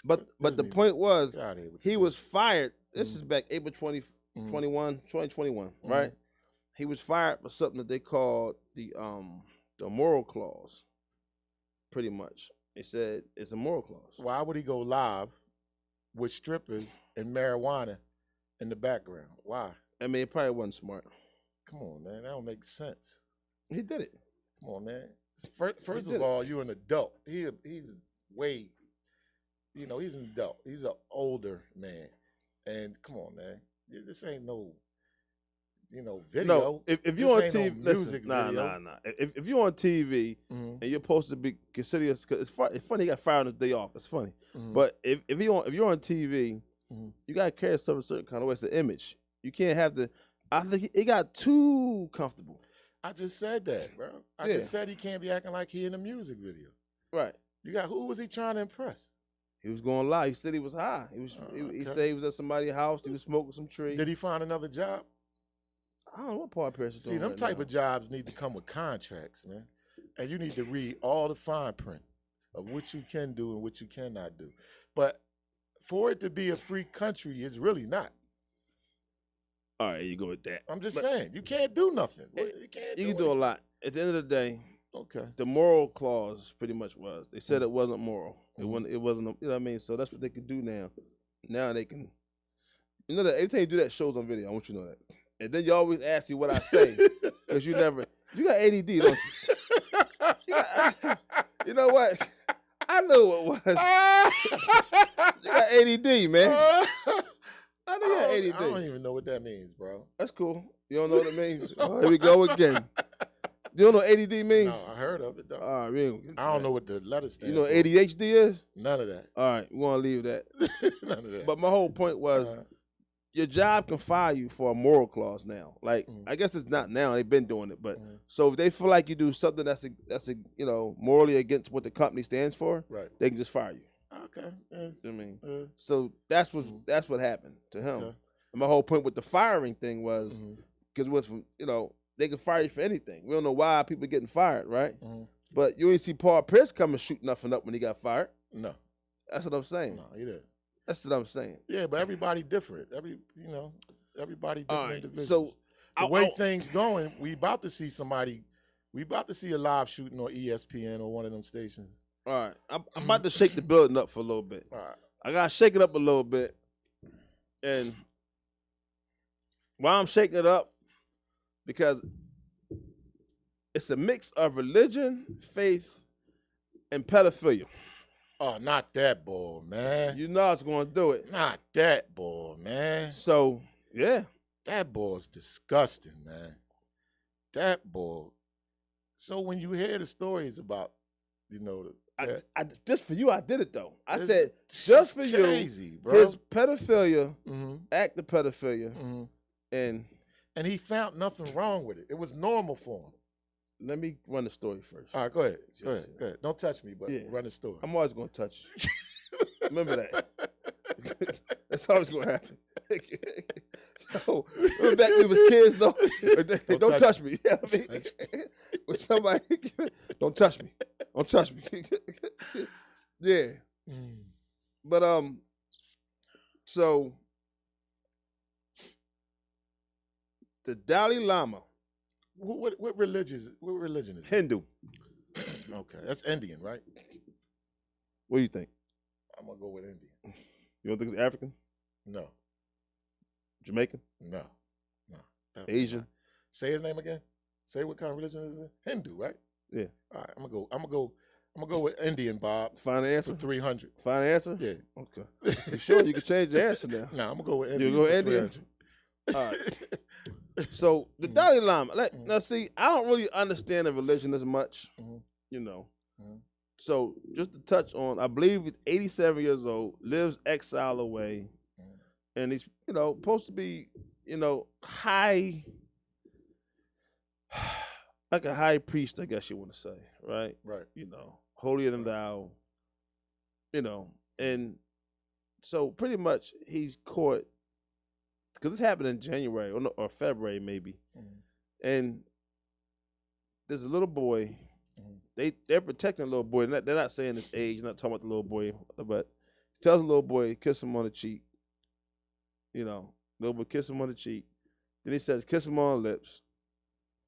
But the point was he was fired. This is back April 2021, right? He was fired for something that they called the moral clause. Pretty much, they said it's a moral clause. Why would he go live with strippers and marijuana in the background? Why? I mean, it probably wasn't smart. Come on, man, that don't make sense. He did it. Come on, man. First of all, you're an adult. He's way, he's an adult. He's an older man, and come on, man, this ain't no, video. No, if you're on TV, no music nah. If you're on TV and you're supposed to be considered, cause it's funny. He got fired on his day off. It's funny, but if you're on TV, you gotta carry yourself a certain kind of way. It's the image. You can't have the. I think he got too comfortable. I just said that, bro. I just said he can't be acting like he in a music video. Right. Who was he trying to impress? He was going live. He said he was high. He said he was at somebody's house. He was smoking some tree. Did he find another job? I don't know what Paul Pierce is doing. See, them type of jobs need to come with contracts, man. And you need to read all the fine print of what you can do and what you cannot do. But for it to be a free country, it's really not. All right, you go with that. I'm just saying, you can't do nothing. You can do a lot. At the end of the day, okay. The moral clause pretty much was. They said it wasn't moral. It wasn't. You know what I mean? So that's what they can do now. Now they can. You know that every time you do that, shows on video. I want you to know that. And then you always ask me what I say because you never. You got ADD, don't you? You know what? I knew what it was. You got ADD, man. I know you got ADD. I don't even know what that means, bro. That's cool. You don't know what it means? Oh, here we go again. You don't know what ADD means? No, I heard of it, though. All right, I don't know what the letters stand for. You know what ADHD is? None of that. All right, we want to leave that. None of that. But my whole point was, your job can fire you for a moral clause now. Like, I guess it's not now. They've been doing it. But so if they feel like you do something that's morally against what the company stands for, right, they can just fire you. Okay. I mean, so that's what happened to him. Okay. And my whole point with the firing thing was because it was from, they can fire you for anything. We don't know why people are getting fired, right? But you didn't see Paul Pierce come and shoot nothing up when he got fired. No. That's what I'm saying. No, he didn't. That's what I'm saying. Yeah, but everybody different. Everybody different individuals. So the way things going, we about to see a live shooting on ESPN or one of them stations. All right. I'm about to shake the building up for a little bit. All right. I got to shake it up a little bit. And while I'm shaking it up, because it's a mix of religion, faith, and pedophilia. Oh, not that boy, man. You know I was going to do it. Not that boy, man. So, yeah. That boy's disgusting, man. That boy. So when you hear the stories about, I just for you, I did it, though. I said, just for crazy, you, bro. his pedophilia, act of pedophilia, and he found nothing wrong with it. It was normal for him. Let me run the story first. All right, go ahead. Go ahead. Don't touch me, but run the story. I'm always going to touch you. Remember that. That's always going to happen. So, remember back when we was kids, though? Don't touch me. You know what I mean? With somebody, don't touch me. Don't touch me. Yeah. But, so, the Dalai Lama. What religion is it? Hindu. Okay, that's Indian, right? What do you think? I'm gonna go with Indian. You don't think it's African? No. Jamaican? No. Asian? Not. Say his name again. Say what kind of religion is it? Hindu, right? Yeah. All right, I'm gonna go with Indian, Bob. Final answer? For 300. Final answer? Yeah. Okay. You sure you can change your answer now? No, I'm gonna go with Indian. You go Indian? All right. So the Dalai Lama. Now, see, I don't really understand the religion as much, So just to touch on, I believe he's 87 years old, lives exile away, and he's supposed to be, high, like a high priest, I guess you want to say, right? Right. Holier than thou, and so pretty much he's caught because this happened in January or February maybe, and there's a little boy. They're protecting the little boy. They're not saying his age, not talking about the little boy, but he tells the little boy, kiss him on the cheek. Little boy kiss him on the cheek. Then he says, kiss him on the lips.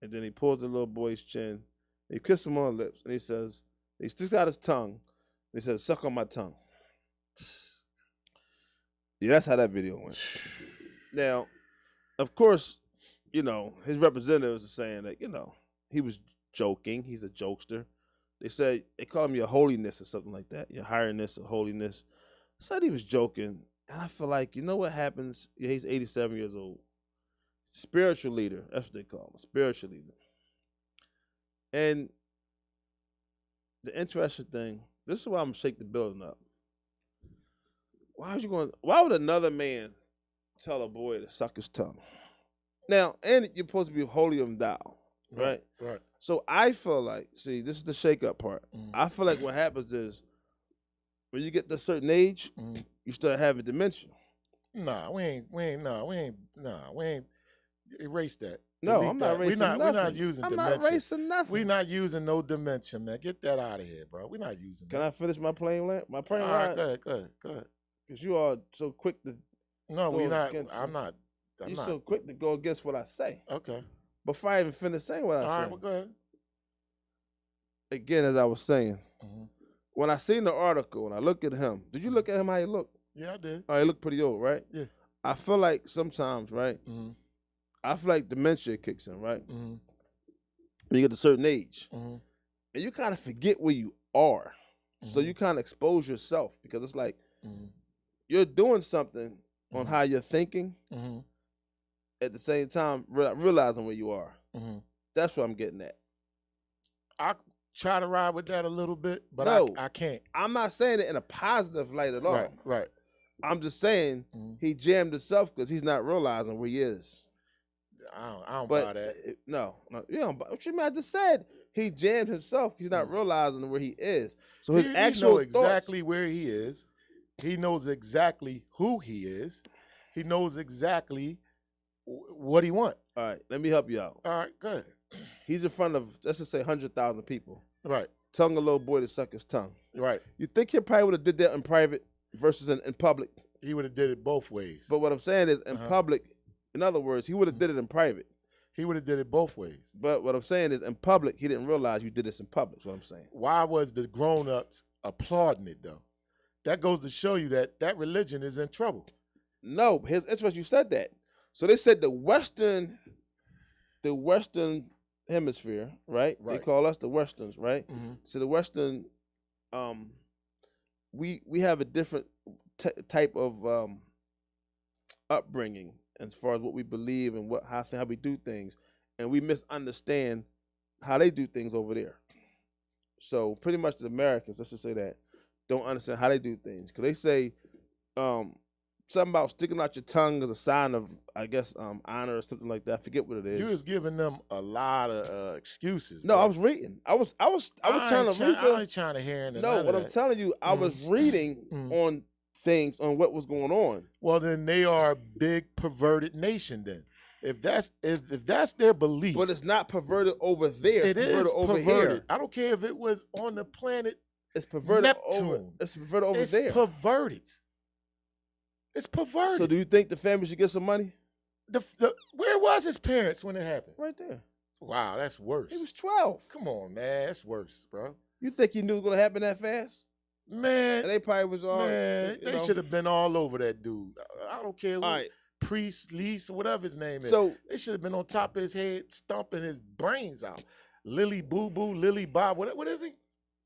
And then he pulls the little boy's chin. He kisses him on the lips. And he says, he sticks out his tongue. And he says, suck on my tongue. Yeah, that's how that video went. Now, of course, his representatives are saying that, he was joking. He's a jokester. They call him your holiness or something like that. Your highness or holiness. Said he was joking. And I feel like, what happens? Yeah, he's 87 years old. Spiritual leader. That's what they call him. Spiritual leader. And the interesting thing, this is why I'm going to shake the building up. Why would another man tell a boy to suck his tongue? Now, and you're supposed to be holier than thou, right? Right. So I feel like, see, this is the shake-up part. I feel like what happens is, when you get to a certain age, you start having dementia. We ain't erase that. No, Delete I'm not that. erasing nothing. We're not using dementia. I'm not erasing nothing. We're not using no dementia, man. Get that out of here, bro. We're not using that. Can I finish my plane ride? My plane All ride? right, go ahead. Because you are so quick to No, we're not. I'm not. You're so quick to go against what I say. Okay. Before I even finish saying what I say. All right, well, go ahead. Again, as I was saying, when I seen the article and I look at him, did you look at him how he looked? Yeah, I did. Oh, he looked pretty old, right? Yeah. I feel like sometimes, right? I feel like dementia kicks in, right? When you get to a certain age. And you kind of forget where you are. So you kind of expose yourself because it's like you're doing something on how you're thinking at the same time realizing where you are. That's what I'm getting at. I try to ride with that a little bit, but no, I can't. I'm not saying it in a positive light at all. Right. I'm just saying he jammed himself because he's not realizing where he is. I don't buy that. No, you don't buy. What you mean? I just said he jammed himself. He's not realizing where he is. So his actual he knows exactly where he is. He knows exactly who he is. He knows exactly what he wants. All right, let me help you out. All right, go ahead. He's in front of, let's just say, 100,000 people. Right. Telling a little boy to suck his tongue. Right. You think he probably would have did that in private versus in public? He would have did it both ways. But what I'm saying is in public, in other words, he would have did it in private. He would have did it both ways. But what I'm saying is in public, he didn't realize you did this in public. That's what I'm saying. Why was the grown-ups applauding it, though? That goes to show you that religion is in trouble. No, it's interesting you said that. So they said the Western hemisphere, right? They call us the Westerns, right? So the Western, we have a different type of upbringing as far as what we believe and how we do things, and we misunderstand how they do things over there. So pretty much the Americans, let's just say that, don't understand how they do things because they say something about sticking out your tongue as a sign of, I guess, honor or something like that. I forget what it is. You was giving them a lot of excuses. No, bro. I was reading. I was trying to read. I ain't trying to hear it. No, what I'm telling you, I was reading on things on what was going on. Well, then they are a big perverted nation. Then, if that's their belief, but it's not perverted over there. It is over perverted. here. I don't care if it was on the planet. It's perverted Neptune. over. It's perverted over there. It's perverted. It's perverted. So do you think the family should get some money? Where was his parents when it happened? Right there. Wow, that's worse. He was 12. Come on, man. That's worse, bro. You think he knew it was going to happen that fast? Man. And they probably was all... Man, they should have been all over that dude. I don't care. All right. Priest, Lease, whatever his name is. So they should have been on top of his head, stomping his brains out. Lily Boo Boo, Lily Bob, what is he?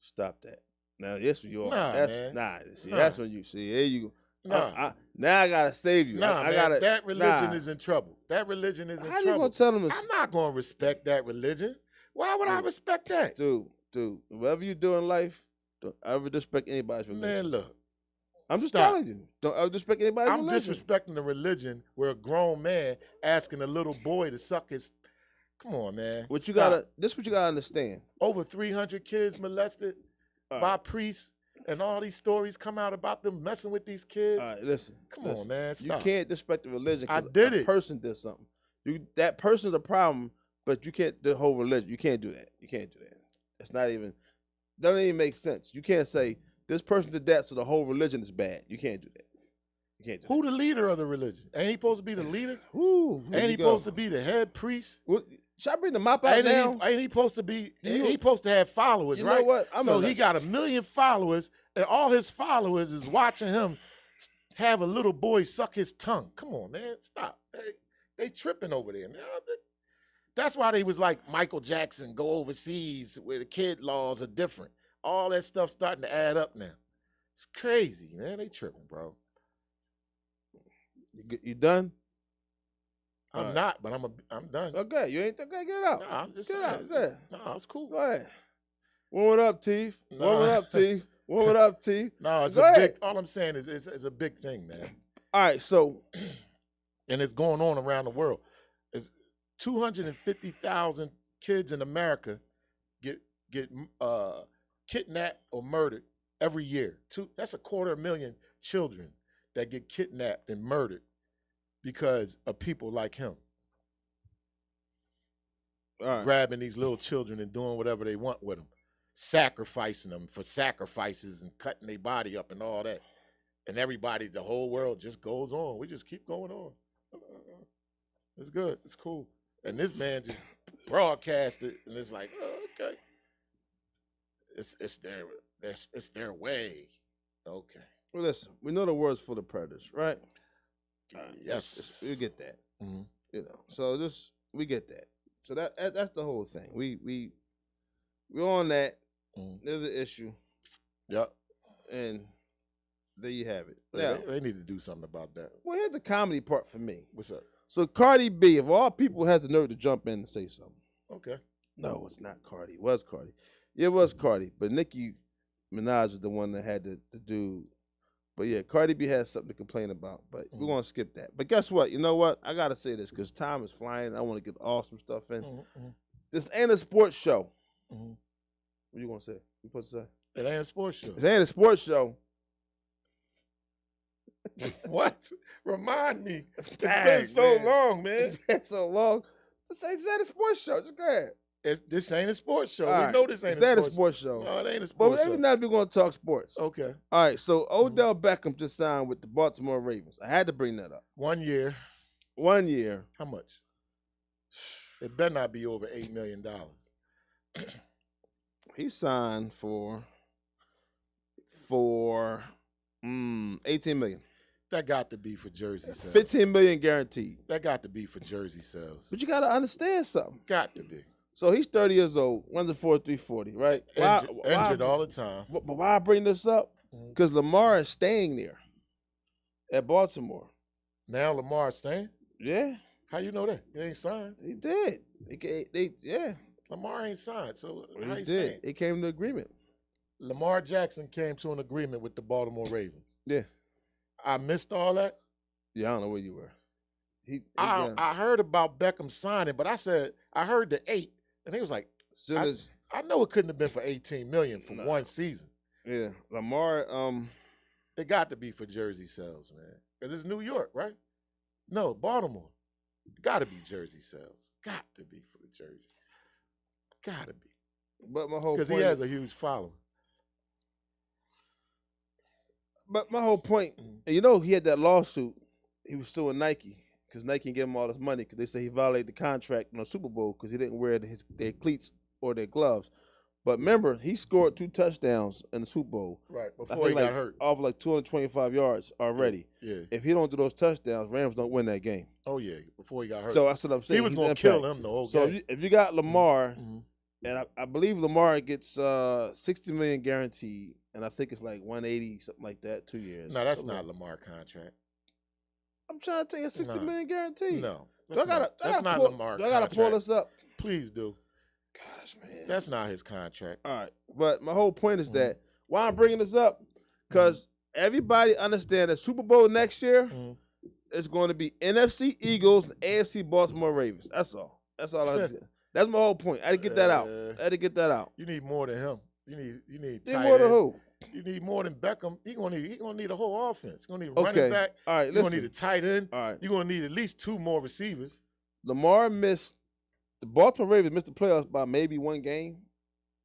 Stop that. Now, yes, you are. Man. That's when you see. There you go. Nah. Now I gotta save you. Nah, man, that religion is in trouble. That religion is in trouble. How you gonna tell him? I'm not gonna respect that religion. Why would I respect that? Dude, whatever you do in life, don't ever respect anybody's religion. Man, look. I'm just Stop. telling you. Don't disrespect anybody's I'm religion. disrespecting the religion where a grown man asking a little boy to suck his. Come on, man. What you Stop. this is what you gotta understand. Over 300 kids molested by priests, and all these stories come out about them messing with these kids. All right, listen. Come on, man. Stop. You can't disrespect the religion. I did a it. person did something. That person's a problem, but you can't. The whole religion. You can't do that. You can't do that. It's not even. Doesn't even make sense. You can't say this person did that, so the whole religion is bad. You can't do that. You can't do Who the leader of the religion? Ain't he supposed to be the leader? Ooh, Ain't he supposed to be the head priest? Should I bring the mop out now? Ain't he supposed to be? He supposed to have followers, you right? know what? So he got 1 million followers, and all his followers is watching him have a little boy suck his tongue. Come on, man, stop. They tripping over there, man. That's why they was like Michael Jackson, go overseas where the kid laws are different. All that stuff starting to add up now. It's crazy, man. They tripping, bro. You done? I'm not, but I'm done. Okay, you ain't okay. Get it out. Nah, I'm just get saying. it out. No, it's cool. Go ahead. Warm it up, Teef. Nah. Warm it up, Teef. Warm it up, Teef. No, it's Go a ahead. big. All I'm saying is it's a big thing, man. All right, so and it's going on around the world. It's 250,000 kids in America get kidnapped or murdered every year. That's 250,000 children that get kidnapped and murdered because of people like him. all right. Grabbing these little children and doing whatever they want with them, sacrificing them for sacrifices and cutting their body up and all that. And everybody, the whole world just goes on. We just keep going on. It's good. It's cool. And this man just broadcasted, and it's like, oh, okay. It's their way. Okay. Well, listen, we know the world's full of predators, right? Yes. We get that. Mm-hmm. You know, so we get that. So that's the whole thing. We're on that. Mm-hmm. There's an issue. Yep. And there you have it. Now, Now, they need to do something about that. well, here's the comedy part for me. What's up? So Cardi B, of all people, has the nerve to jump in and say something. Okay. No, it's not Cardi. It was Cardi. Yeah, it was Cardi. But Nicki Minaj is the one that had the dude. But yeah, Cardi B has something to complain about. But we're going to skip that. But guess what? You know what? I got to say this because time is flying. I want to get awesome stuff in. Mm-hmm. This ain't a sports show. Mm-hmm. What you going to say? You supposed to say? It ain't a sports show. This ain't a sports show. What? Remind me. It's Dang, been so man. long, man. It's been so long. This ain't a sports show. Just go ahead. This ain't a sports show. All We know know this ain't a a sports show. No, it ain't a But sports every show. night we're going to talk sports. Okay. All right, so Odell Beckham just signed with the Baltimore Ravens. I had to bring that up. 1 year. 1 year. How much? It better not be over $8 million. He signed for 18 million. That got to be for jersey sales. 15 million guaranteed. That got to be for jersey sales. But you got to understand something. Got to be. So he's 30 years old, runs a 4.340, right? Injured all the time. But why I bring this up? Because Lamar is staying there at Baltimore. Now Lamar staying? Yeah. How you know that? He ain't signed. He did. Yeah. Lamar ain't signed, so how He he did. staying? It came to agreement. Lamar Jackson came to an agreement with the Baltimore Ravens. Yeah. I missed all that. Yeah, I don't know where you were. I heard about Beckham signing, but I said I heard the 8, and he was like, I know it couldn't have been for 18 million for one season. Yeah, Lamar. It got to be for jersey sales, man, because it's New York, right? No, Baltimore. Got to be jersey sales. Got to be for the jersey. Got to be. But my whole because he has a huge following. But my whole point, and you know, he had that lawsuit. He was suing Nike because Nike gave him all this money because they say he violated the contract in the Super Bowl because he didn't wear their cleats or their gloves. But remember, he scored 2 touchdowns in the Super Bowl. Right, before he got hurt. Off like 225 yards already. Yeah. If he don't do those touchdowns, Rams don't win that game. Oh, yeah, before he got hurt. So that's what I'm saying. He was going to kill him the whole game. So if you got Lamar, and I believe Lamar gets $60 million guaranteed, and I think it's like 180, something like that, 2 years. No, that's not Lamar contract. I'm trying to tell you, $60 million guaranteed. No, that's not Lamar contract. I got to pull this up. Please do. Gosh, man. That's not his contract. All right. But my whole point is that why I'm bringing this up, because everybody understand that Super Bowl next year is going to be NFC Eagles and AFC Baltimore Ravens. That's all. That's all I said. That's my whole point. I had to get that out. You need more than him. You need tight more than who? You need more than Beckham. He gonna need a whole offense. You're gonna need a running back. All right, you're gonna need a tight end. All right. You're gonna need at least 2 more receivers. The Baltimore Ravens missed the playoffs by maybe 1 game.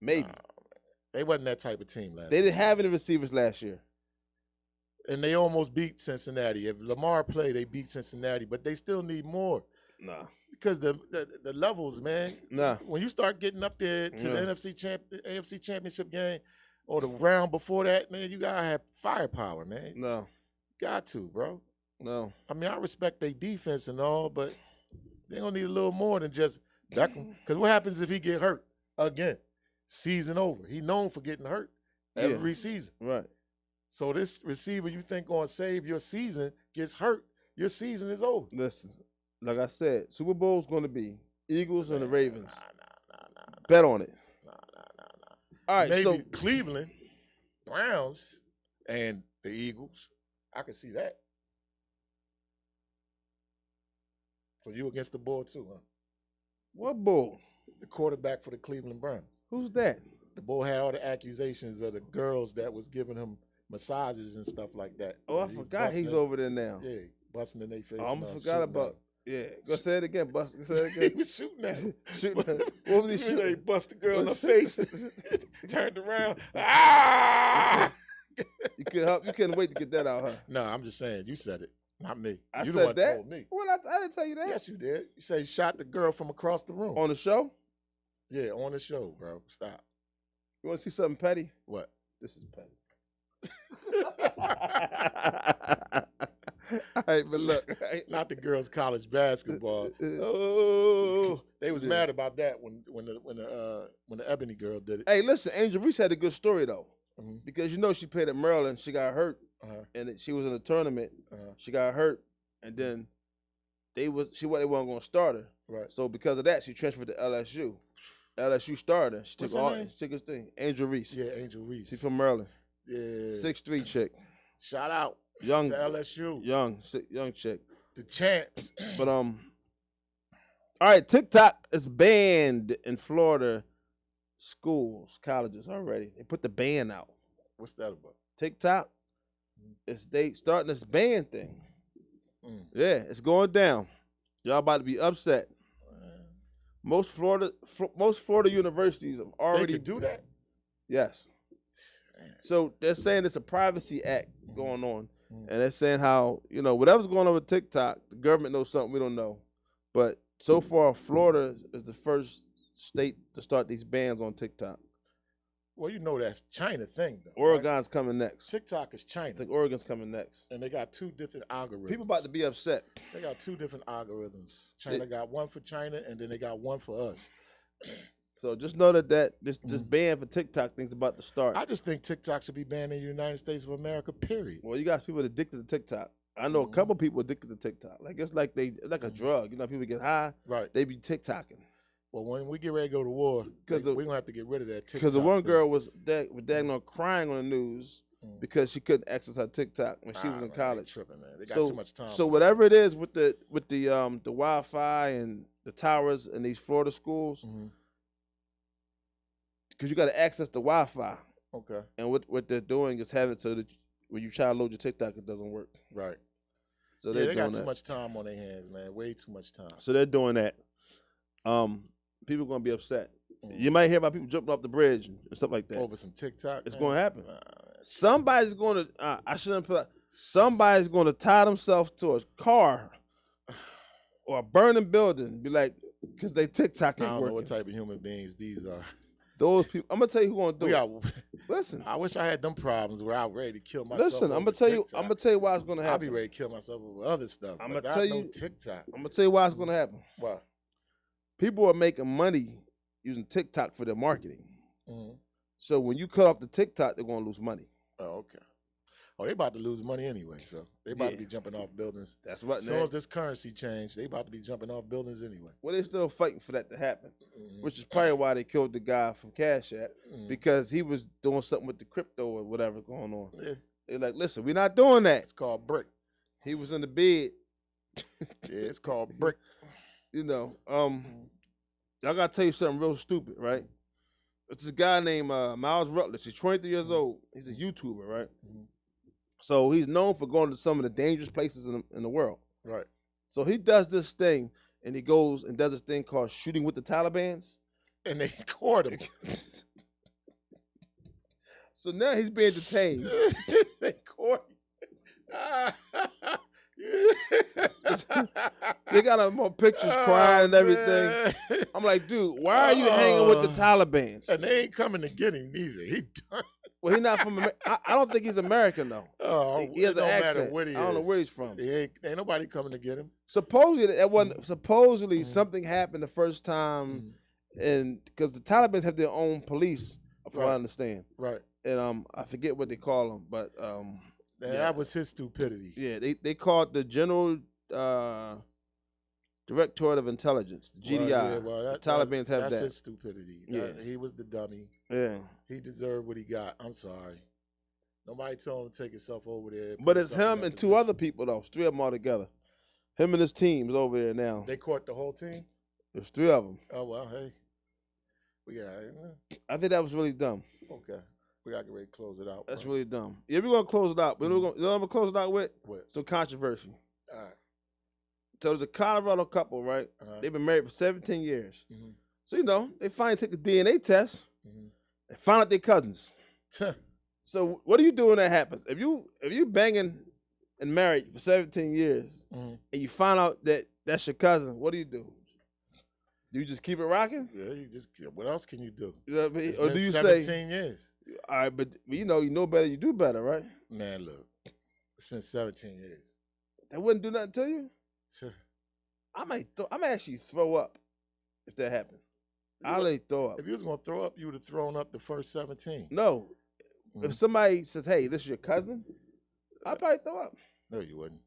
Maybe. They wasn't that type of team last year. They didn't have any receivers last year. And they almost beat Cincinnati. If Lamar played, they beat Cincinnati, but they still need more. Nah. Because the levels, man. Nah. When you start getting up there to the AFC Championship game or the round before that, man, you gotta have firepower, man. No. Got to, bro. No. I mean, I respect their defense and all, but they're gonna need a little more than just Beckham. Because what happens if he get hurt again? Season over. He known for getting hurt every season. Right. So this receiver you think gonna save your season gets hurt, your season is over. Listen, like I said, Super Bowl's gonna be Eagles and the Ravens. Nah. Bet on it. Nah. All right, maybe so Cleveland, Browns, and the Eagles. I can see that. So you against the board too, huh? What bull? The quarterback for the Cleveland Browns. Who's that? The boy had all the accusations of the girls that was giving him massages and stuff like that. Oh, I forgot he's over there now. Yeah, busting in their face. I almost forgot about. Yeah, go say it again. Say it again. He was shooting at him. What was he shooting? He bust the girl in the face. Turned around. Ah! You couldn't wait to get that out, huh? No, I'm just saying. You said it, not me. You the said one that? told me. Well, I didn't tell you that. Yes, you did. You say he shot the girl from across the room. On the show? Yeah, on the show, bro. Stop. You want to see something petty? What? This is petty. All right, but look, not the girls' college basketball. Oh, they was mad about that when the Ebony girl did it. Hey, listen, Angel Reese had a good story though, because she played at Maryland. She got hurt, and she was in a tournament. She got hurt, and then they wasn't going to start her. Right. So because of that, she transferred to LSU. LSU started. She took his thing. Angel Reese. Yeah, Angel Reese. She's from Maryland. Yeah. 6'3" chick. Shout out. Young to LSU. Young chick. The champs. But all right, TikTok is banned in Florida schools, colleges already. They put the ban out. What's that about? TikTok they starting this ban thing. Yeah, it's going down. Y'all about to be upset. Most Florida universities have already they could do that. Yes. So they're saying it's a privacy act going on, and they're saying how whatever's going on with TikTok, the government knows something we don't know. But so far, Florida is the first state to start these bans on TikTok. Well, that's China thing, though. Oregon's coming next. TikTok is China. I think Oregon's coming next. And they got 2 different algorithms. People about to be upset. They got 2 different algorithms. China got one for China, and then they got one for us. So just know that this ban for TikTok thing's about to start. I just think TikTok should be banned in the United States of America, period. Well, you got people addicted to TikTok. I know a couple people addicted to TikTok. It's like a drug. People get high. Right. They be TikToking. Well, when we get ready to go to war, we're going to have to get rid of that TikTok. Because the one girl was crying on the news because she couldn't access her TikTok when she was in college. They tripping, man. They got too much time. So whatever it is with the Wi-Fi and the towers in these Florida schools, because you got to access the Wi-Fi. Okay. And what they're doing is having it so that when you try to load your TikTok, it doesn't work. Right. So they got too much time on their hands, man. Way too much time. So they're doing that. People are going to be upset. You might hear about people jumping off the bridge and stuff like that. Over some TikTok? It's going to happen. Somebody's going to, somebody's going to tie themselves to a car or a burning building, be like, because they TikTok ain't working. I don't know what type of human beings these are. Those people, I'm gonna tell you who gonna do it. Listen, I wish I had them problems where I'm ready to kill myself. Listen, I'm gonna tell you why it's gonna happen. I'll be ready to kill myself over other stuff. I'm gonna tell you TikTok. I'm gonna tell you why it's gonna happen. Why? People are making money using TikTok for their marketing. So when you cut off the TikTok, they're gonna lose money. Oh, okay. Oh, they about to lose money anyway, so they about to be jumping off buildings. That's what. As soon as this currency change, they about to be jumping off buildings anyway. Well, they're still fighting for that to happen, which is probably why they killed the guy from Cash App, because he was doing something with the crypto or whatever going on. Yeah. They're like, listen, we're not doing that. It's called brick. He was in the bed. Yeah, it's called brick. You know, I gotta tell you something real stupid, right? It's this guy named Miles Rutledge. He's 23 years old. He's a YouTuber, right? So he's known for going to some of the dangerous places in the world. Right. So he does this thing, and he goes and does this thing called shooting with the Talibans. And they caught him. So now he's being detained. They caught him. They got him on pictures crying and everything. Man. I'm like, dude, why are you hanging with the Talibans? And they ain't coming to get him neither. He done. Well, he's not from America. I don't think he's American, though. Oh, he has it an don't accent. matter what he I don't know is. where he's from. Ain't nobody coming to get him. Supposedly something happened the first time, and because the Taliban have their own police, from what I understand. Right. And I forget what they call them, but that was his stupidity. Yeah, they called the General Directorate of Intelligence, the GDI. The Taliban have that. That's his stupidity. Yeah. He was the dummy. Yeah. He deserved what he got. I'm sorry. Nobody told him to take himself over there. But it's him and two other people, though. It's three of them all together. Him and his team is over there now. They caught the whole team? There's three of them. Oh, well, hey. I think that was really dumb. Okay. We got to get ready to close it out. That's really dumb. Yeah, we're going to close it out. You know what I'm going to close it out with? What? Some controversy. All right. So there's a Colorado couple, right? They've been married for 17 years. So, you know, they finally took a DNA test and found out they're cousins. So what do you do when that happens? If you banging and married for 17 years and you find out that that's your cousin, what do? Do you just keep it rocking? Yeah, you just. What else can you do? You know what I mean? It's Or been do you 17 years. All right, but you know better, you do better, right? Man, look, it's been 17 years. That wouldn't do nothing to you? Sure. I might actually throw up if that happened. I'll let you throw up. If you was gonna throw up, you would have thrown up the first 17. No. If somebody says, "Hey, this is your cousin," I'd probably throw up. No, you wouldn't.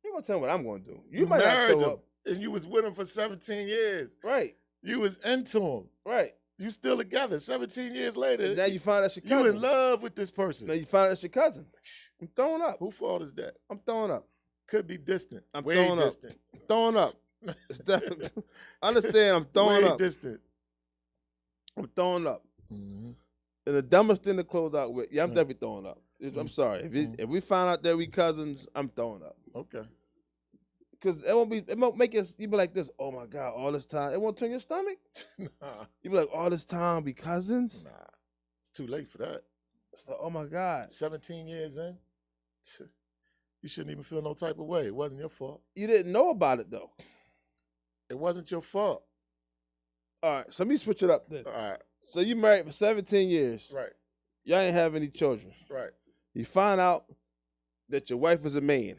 You gonna tell me what I'm gonna do? You might not throw up. And you was with him for 17 years. Right. You was into him. Right. You still together 17 years later. And now you find out your cousin. You in love with this person. Now you find out your cousin. I'm throwing up. Whose fault is that? I'm throwing up. Could be distant. I'm way throwing distant. Up. I'm throwing up. Understand? I'm throwing way up. Distant. I'm throwing up. And the dumbest thing to close out with, I'm definitely throwing up. I'm sorry. If we find out that we cousins, I'm throwing up. Okay. Because it won't make us, you be like this, oh my God, all this time. It won't turn your stomach? Nah. You be like, all this time be cousins? Nah. It's too late for that. It's like, oh my God. 17 years in, you shouldn't even feel no type of way. It wasn't your fault. You didn't know about it though. It wasn't your fault. All right, so let me switch it up then. All right. So you married for 17 years. Right. Y'all ain't have any children. Right. You find out that your wife is a man.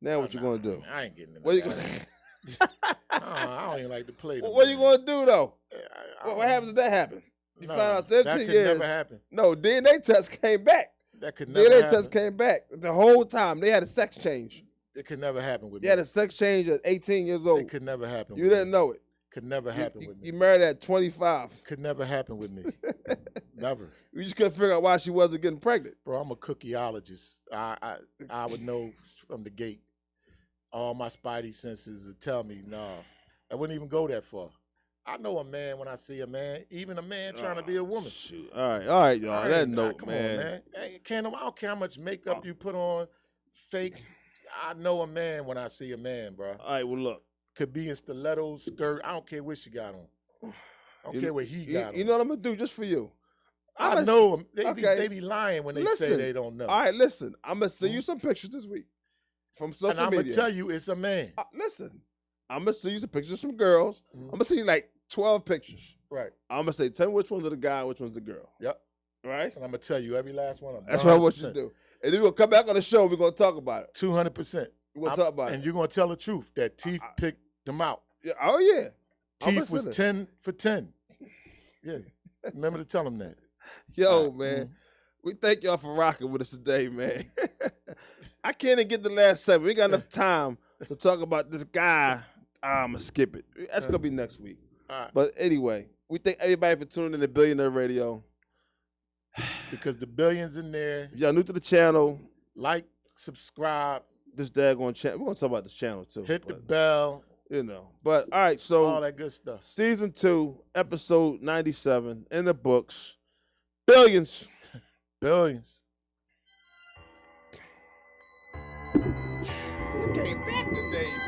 Now what you gonna do? I ain't getting into what that. I don't even like to play. What you gonna do though? What happens if that happen? You find out 17 years. That could never happen. No, DNA test came back. That could never happen. DNA test came back. The whole time they had a sex change. It could never happen with me. They had a sex change at 18 years old. It could never happen. You didn't know it. Could never happen with me. You married at 25. Could never happen with me. Never. You just couldn't figure out why she wasn't getting pregnant. Bro, I'm a cookieologist. I would know from the gate. All my spidey senses would tell me, nah, I wouldn't even go that far. I know a man when I see a man, even a man trying to be a woman. Shoot. All right, y'all. On that note, come on, man. Hey, I don't care how much makeup you put on, fake. I know a man when I see a man, bro. All right, well, look. Could be in stilettos, skirt. I don't care what she got on. I don't care what he got on. You know what I'm going to do just for you? I know them. They be lying when they say they don't know. All right, listen. I'm going to send you some pictures this week from social media. And I'm going to tell you it's a man. Listen, I'm going to send you some pictures from girls. I'm going to send you like 12 pictures. Right. I'm going to say, tell me which one's the guy, which one's the girl. Yep. Right? And I'm going to tell you every last one of them. That's what I want you to do. And then we're going to come back on the show. We're going to talk about it. 200%. We're going to talk about it. And you're going to tell the truth that Teeth picked them out. Yeah. Oh, yeah. Teeth was 10 for 10. Yeah. Remember to tell them that. Yo, man. We thank y'all for rocking with us today, man. I can't even get the last 7. We got enough time to talk about this guy. I'm going to skip it. That's going to be next week. All right. But anyway, we thank everybody for tuning in to Billionaire Radio. because the billions in there. If y'all new to the channel, like, subscribe. This daggone channel. We're gonna talk about this channel too. Hit the bell. You know. But all right, so all that good stuff. Season 2, episode 97 in the books. Billions. Billions. We came back today.